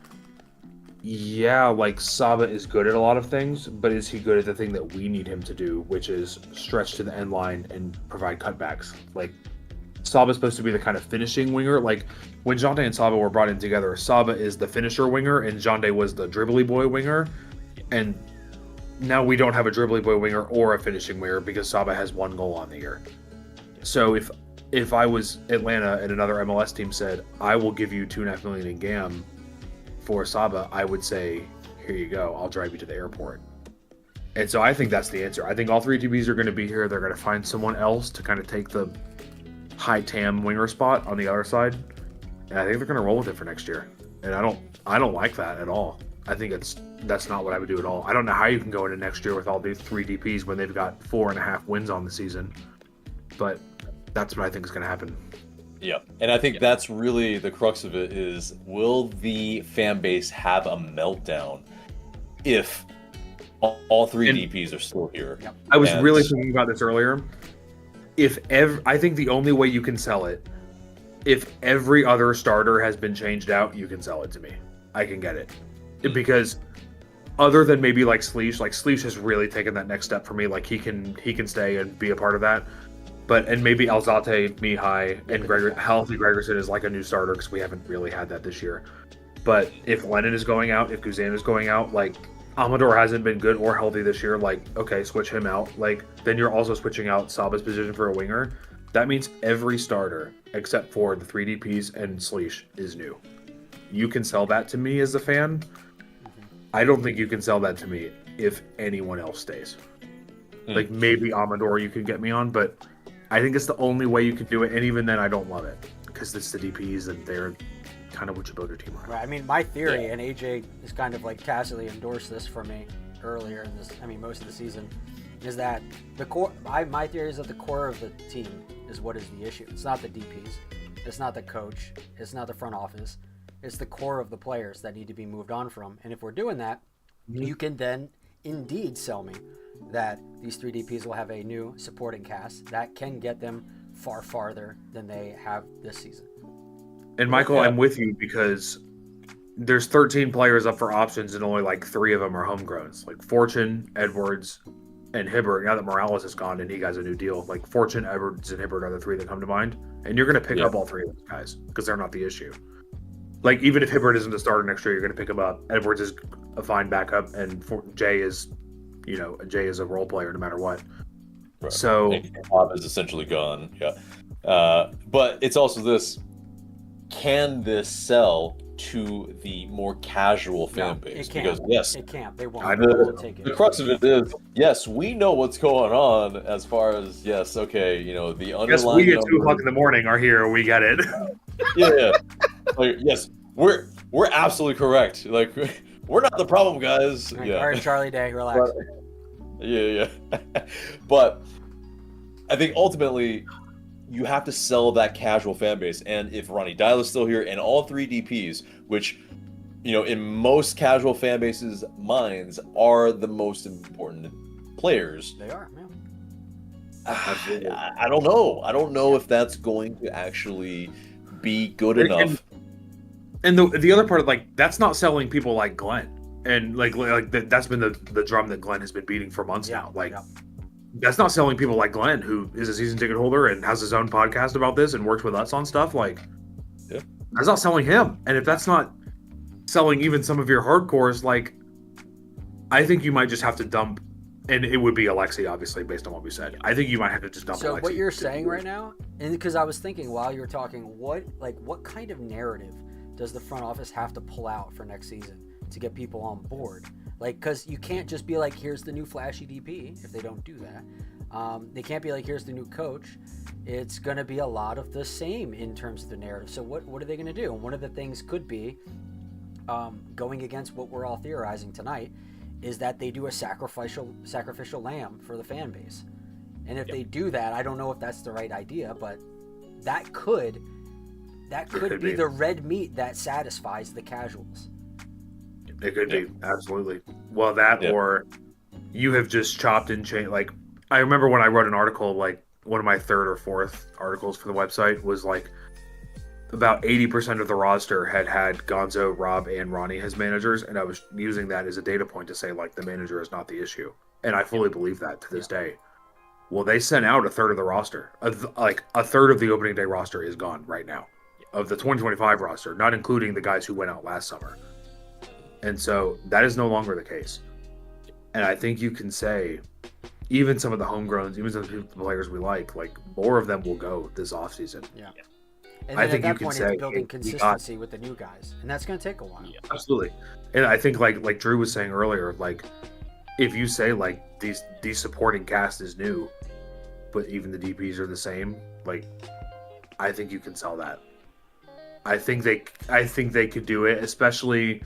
yeah, like, Saba is good at a lot of things, but is he good at the thing that we need him to do, which is stretch to the end line and provide cutbacks? Like, Saba's supposed to be the kind of finishing winger. Like, when Jonte and Saba were brought in together, Saba is the finisher winger, and Jonte was the dribbly boy winger. And now we don't have a dribbly boy winger or a finishing winger because Saba has 1 goal on the year. So if I was Atlanta and another MLS team said, I will give you $2.5 million in GAM for Saba, I would say, here you go, I'll drive you to the airport. And so I think that's the answer. I think all three DBs are going to be here. They're going to find someone else to kind of take the high TAM winger spot on the other side. And I think they're going to roll with it for next year. And I don't like that at all. I think that's not what I would do at all. I don't know how you can go into next year with all these three DPs when they've got 4.5 wins on the season. But that's what I think is going to happen. Yeah, and I think that's really the crux of it is, will the fan base have a meltdown if all three DPs are still here? Yep. I was And- really thinking about this earlier. I think the only way you can sell it, if every other starter has been changed out, you can sell it to me. I can get it. Because other than maybe like Sleesh has really taken that next step for me. Like, he can stay and be a part of that. And maybe Alzate, Mihai, and Healthy Gregerson is like a new starter because we haven't really had that this year. But if Lennon is going out, if Guzan is going out, like, Amador hasn't been good or healthy this year, like, okay, switch him out. Like, then you're also switching out Saba's position for a winger. That means every starter, except for the 3 DPs and Sleesh, is new. You can sell that to me as a fan. I don't think you can sell that to me if anyone else stays. Like, maybe Amador you could get me on, but I think it's the only way you can do it. And even then, I don't love it because it's the DPs and they're kind of what you build your team around. right, I mean, my theory, and AJ is kind of like tacitly endorsed this for me earlier in this, I mean, most of the season, is that the core, my theory is that the core of the team is what is the issue. It's not the DPs. It's not the coach. It's not the front office. It's the core of the players that need to be moved on from. And if we're doing that, you can then indeed sell me that these 3 DPs will have a new supporting cast that can get them far farther than they have this season. And Michael, I'm with you because there's 13 players up for options and only like 3 of them are homegrowns. Like Fortune, Edwards, and Hibbert. Now that Morales is gone and he has a new deal, like Fortune, Edwards, and Hibbert are the 3 that come to mind. And you're going to pick up all 3 of those guys because they're not the issue. Like, even if Hibbert isn't a starter next year, you're going to pick him up. Edwards is a fine backup, and Jay is a role player no matter what. Right. So Bob is essentially gone. Yeah, but it's also this: can this sell to the more casual fan base? It can't. Because yes, It can't. They won't I be able know. to take the it. crux of it is, yes, we know what's going on as far as okay, the yes, underlying. we at 2 o'clock in the morning are here. We get it. Yeah. Like, yes, we're absolutely correct. Like, we're not the problem, guys. All right, Yeah. all right, Charlie Day, relax. Yeah. But I think ultimately you have to sell that casual fan base. And if Ronnie Dial is still here and all 3 DPs, which, in most casual fan bases' minds are the most important players. They are, man. I don't know. I don't know if that's going to actually be good enough. And the other part of, like, that's not selling people like Glenn. And like that's been the drum that Glenn has been beating for months now. Like, that's not selling people like Glenn, who is a season ticket holder and has his own podcast about this and works with us on stuff. Like, That's not selling him. And if that's not selling even some of your hardcores, like, I think you might just have to dump, and it would be Alexi, obviously, based on what we said. I think you might have to just dump So Alexi. what you're saying right now, and because I was thinking while you were talking, what kind of narrative does the front office have to pull out for next season to get people on board? Like, because you can't just be like, here's the new flashy DP if they don't do that. They can't be like, here's the new coach. It's going to be a lot of the same in terms of the narrative. So what are they going to do? And one of the things could be, going against what we're all theorizing tonight, is that they do a sacrificial lamb for the fan base. And if they do that, I don't know if that's the right idea, but that could be the red meat that satisfies the casuals. It could be, absolutely. Well, that or you have just chopped and changed. Like, I remember when I wrote an article, like one of my third or fourth articles for the website was like about 80% of the roster had Gonzo, Rob, and Ronnie as managers, and I was using that as a data point to say, like, the manager is not the issue. And I fully believe that to this day. Well, they sent out a third of the roster. Like, a third of the opening day roster is gone right now. Of the 2025 roster, not including the guys who went out last summer. And so that is no longer the case. And I think you can say, even some of the homegrowns, even some of the players we like more of them will go this offseason. Yeah. And I then think at you that can point, say it's building consistency with the new guys, and that's going to take a while. Yeah. Absolutely. And I think like Drew was saying earlier, like, if you say like these supporting cast is new, but even the DPs are the same, like, I think you can sell that. I think they could do it, especially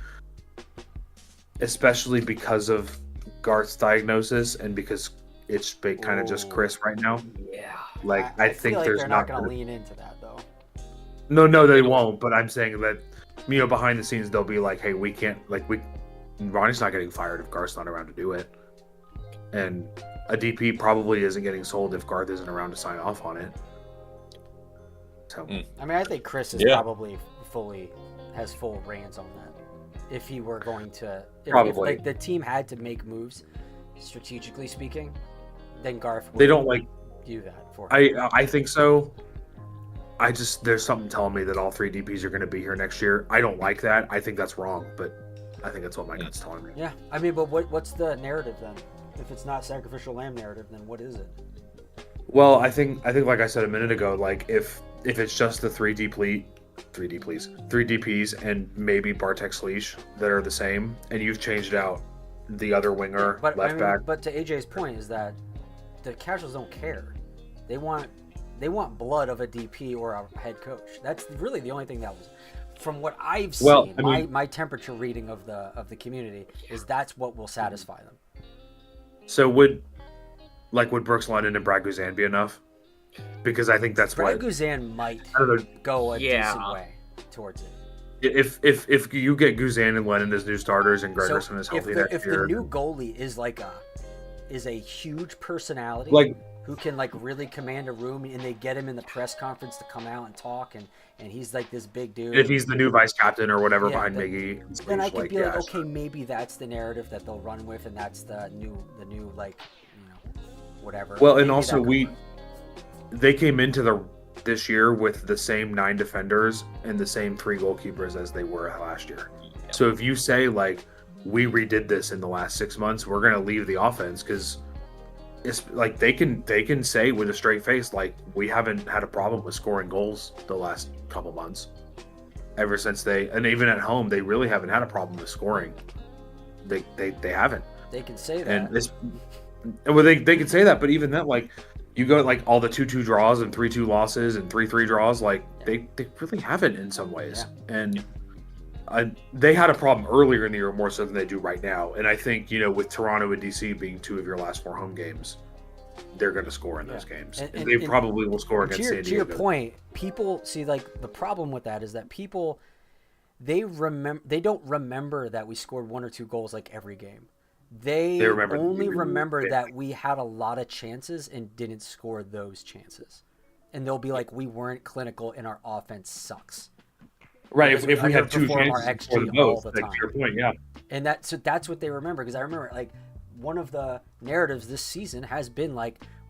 because of Garth's diagnosis and because it's kind of just Chris right now. Yeah. Like, I think feel like there's they're not going to lean into that though. No, they won't. But I'm saying that, behind the scenes, they'll be like, hey, we can't, Ronnie's not getting fired if Garth's not around to do it. And a DP probably isn't getting sold if Garth isn't around to sign off on it. So, I mean, I think Chris is probably has full reins on that. If he were going to, if like the team had to make moves, strategically speaking, then Garth would do that for him. I think so. There's something telling me that all three DPs are going to be here next year. I don't like that. I think that's wrong, but I think that's what my gut's telling me. Yeah, I mean, but what's the narrative then? If it's not sacrificial lamb narrative, then what is it? Well, I think like I said a minute ago, like if it's just the three DPs and maybe Bartek's leash that are the same, and you've changed out the other winger, left back. But to AJ's point is that the casuals don't care. They want blood of a DP or a head coach. That's really the only thing that was, from what I've seen, my temperature reading of the community is that's what will satisfy them. So would Brooks London and Brad Guzan be enough? Because I think that's Brad Guzan might go a decent way towards it. If you get Guzan and Lennon as new starters and Gregerson is healthy next year. If the new goalie is is a huge personality, who can really command a room, and they get him in the press conference to come out and talk, and he's like this big dude. If he's the new vice captain or whatever behind Miggy, then I could be okay, maybe that's the narrative that they'll run with, and that's the new whatever. Well, and also they came into this year with the same 9 defenders and the same 3 goalkeepers as they were last year. Yeah. So if you say we redid this in the last 6 months, we're going to leave the offense, because it's they can say with a straight face, we haven't had a problem with scoring goals the last couple months. Ever since and even at home, they really haven't had a problem with scoring. They haven't. They can say that. And they can say that, but even that, you go all the 2-2 draws and 3-2 losses and 3-3 draws, they really haven't in some ways. Yeah. And they had a problem earlier in the year more so than they do right now. And I think, with Toronto and DC being 2 of your last 4 home games, they're going to score in those games. And they probably will score against San Diego. To your point, people see the problem with that is that people, they don't remember that we scored 1 or 2 goals every game. They only remember that we had a lot of chances and didn't score those chances. And they'll be like, we weren't clinical and our offense sucks. Right, if we had 2 chances for both, the time. To your point, yeah. And that's what they remember, because I remember one of the narratives this season has been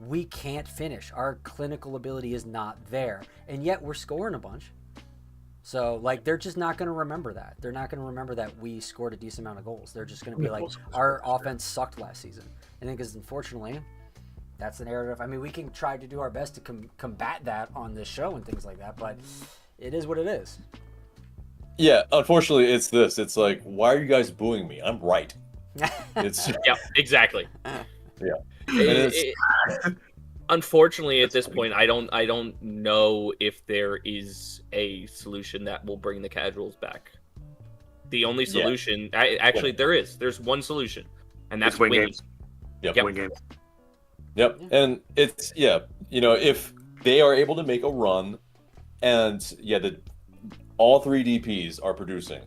we can't finish. Our clinical ability is not there. And yet we're scoring a bunch. So, like, they're just not going to remember that. They're not going to remember that we scored a decent amount of goals. They're just going to be like, our offense sucked last season. And because, unfortunately, that's the narrative. I mean, we can try to do our best to combat that on this show and things like that, but it is what it is. Yeah, unfortunately, it's this. It's like, why are you guys booing me? I'm right. It's Yeah, exactly. yeah. And Unfortunately, at this point, I don't know if there is a solution that will bring the casuals back. The only solution, there is. There's one solution, and that's win winning. games. Yep. Win games. Yep. And it's if they are able to make a run, and all 3 DPs are producing,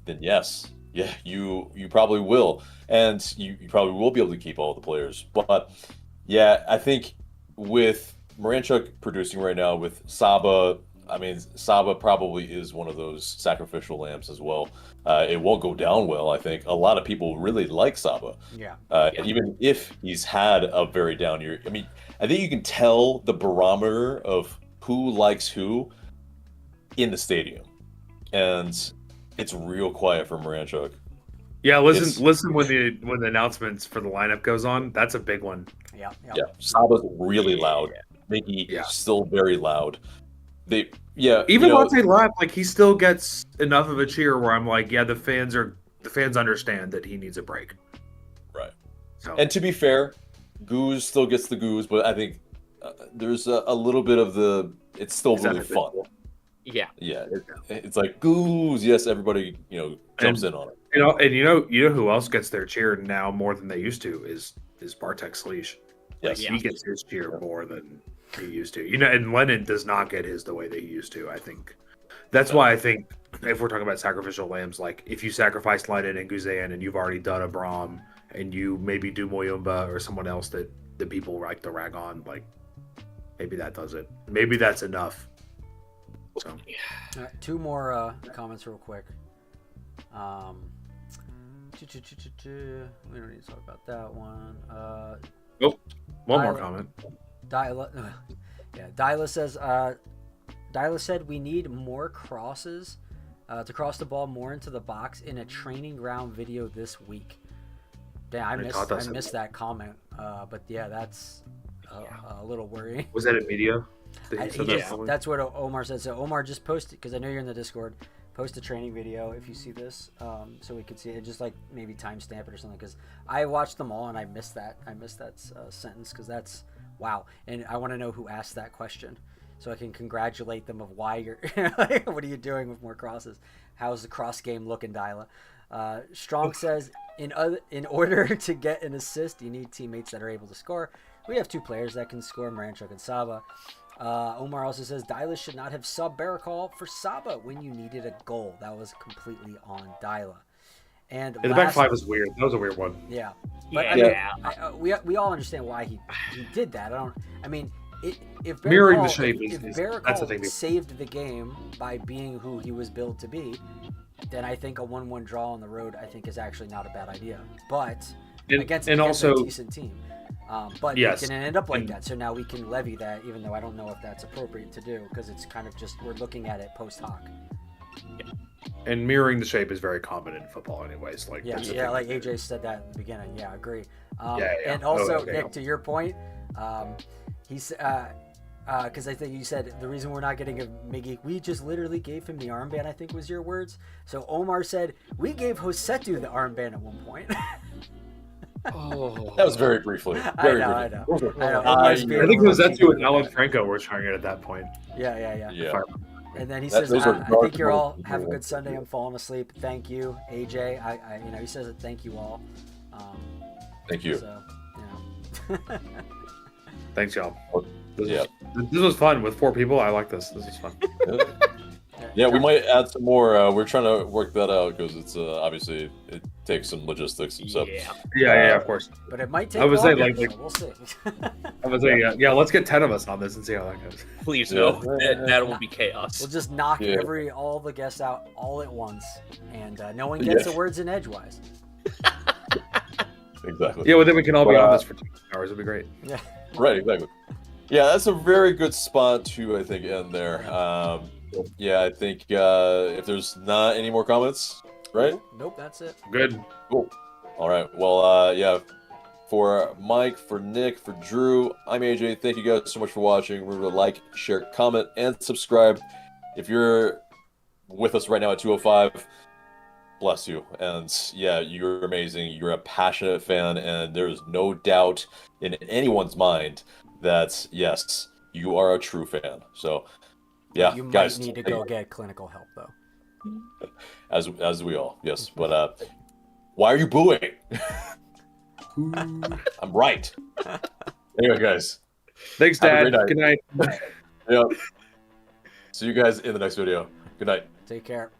then yes, you probably will, and you probably will be able to keep all the players. But yeah, I think with Moranchuk producing right now, with Saba, I mean, Saba probably is one of those sacrificial lambs as well. It won't go down well. I think a lot of people really like Saba. Yeah. And even if he's had a very down year, I mean, I think you can tell the barometer of who likes who in the stadium, and it's real quiet for Moranchuk. Yeah, listen when the announcements for the lineup goes on. That's a big one. Yeah. Yeah, Saba's really loud. Mickey still very loud. Even Monte left, like he still gets enough of a cheer where I'm like, yeah, the fans understand that he needs a break. Right. So. And to be fair, Goose still gets the goose, but I think there's a little bit of it's still really fun. Yeah. Yeah. It's like Goose. Yes, everybody jumps in on it. You know who else gets their cheer now more than they used to is Bartek Slish. Yes. He gets his cheer more than he used to. And Lennon does not get his the way that he used to. I think that's why I think if we're talking about sacrificial lambs, like if you sacrifice Lennon and Guzan and you've already done a Braum and you maybe do Moyumba or someone else that the people like to rag on, like maybe that does it. Maybe that's enough. So All right, 2 more comments real quick. We don't need to talk about that one. one more comment. Dyla says, Dyla said we need more crosses to cross the ball more into the box in a training ground video this week. Damn, I missed that comment. But yeah, that's a little worrying. Was that a media? That's what Omar said. So Omar, just posted, because I know you're in the Discord, post a training video if you see this, so we could see it. Just like maybe timestamp it or something, because I watched them all and I missed that sentence, because that's wow. And I want to know who asked that question, so I can congratulate them of why you're like, what are you doing with more crosses? How's the cross game looking, Dyla? Strong says in order to get an assist, you need teammates that are able to score. We have 2 players that can score, Moranchuk and Saba. Omar also says Dyla should not have subbed Barakal for Saba when you needed a goal. That was completely on Dyla. And the back 5 was weird. That was a weird one. Yeah, but we all understand why he did that. If mirroring the shape if Barakal saved the game by being who he was billed to be, then I think a 1-1 draw on the road is actually not a bad idea. But against a decent team. But it didn't end up like that, so now we can levy that, even though I don't know if that's appropriate to do, because it's kind of just we're looking at it post hoc. And mirroring the shape is very common in football, anyways. Like like AJ said that in the beginning. Yeah, I agree. And also, Nick, to your point, he's because I think you said the reason we're not getting a Miggy, we just literally gave him the armband. I think was your words. So Omar said we gave Josetu the armband at one point. Oh, that was very briefly. I know. I think Josetu and Alan Franco were trying it at that point. Yeah. And then he says, I think you all have a good Sunday. I'm falling asleep. Thank you, AJ. He says it. Thank you all. Thank you. So, Thanks, y'all. This was fun with 4 people. I like this. This is fun. Yeah, we might add some more. We're trying to work that out because it's obviously it takes some logistics and stuff. Yeah, of course. But it might take. I would say we'll see. I would say let's get 10 of us on this and see how that goes. Please no, that will be chaos. We'll just knock all the guests out all at once, and no one gets the words in edgewise. Exactly. Yeah, well then we can all be on this for 2 hours. It'd be great. Yeah. Right. Exactly. Yeah, that's a very good spot to, I think, end there. Yeah, I think if there's not any more comments, right? Nope, that's it. Good. Cool. All right. Well, yeah. For Mike, for Nick, for Drew, I'm AJ. Thank you guys so much for watching. Remember to like, share, comment, and subscribe. If you're with us right now at 205, bless you. And yeah, you're amazing. You're a passionate fan, and there's no doubt in anyone's mind that, yes, you are a true fan. So, yeah, You might guys, need to go get clinical help, though. as we all, yes. But why are you booing? I'm right. Anyway, guys. Thanks, Have a Dad. great night. Good night. Yep. See you guys in the next video. Good night. Take care.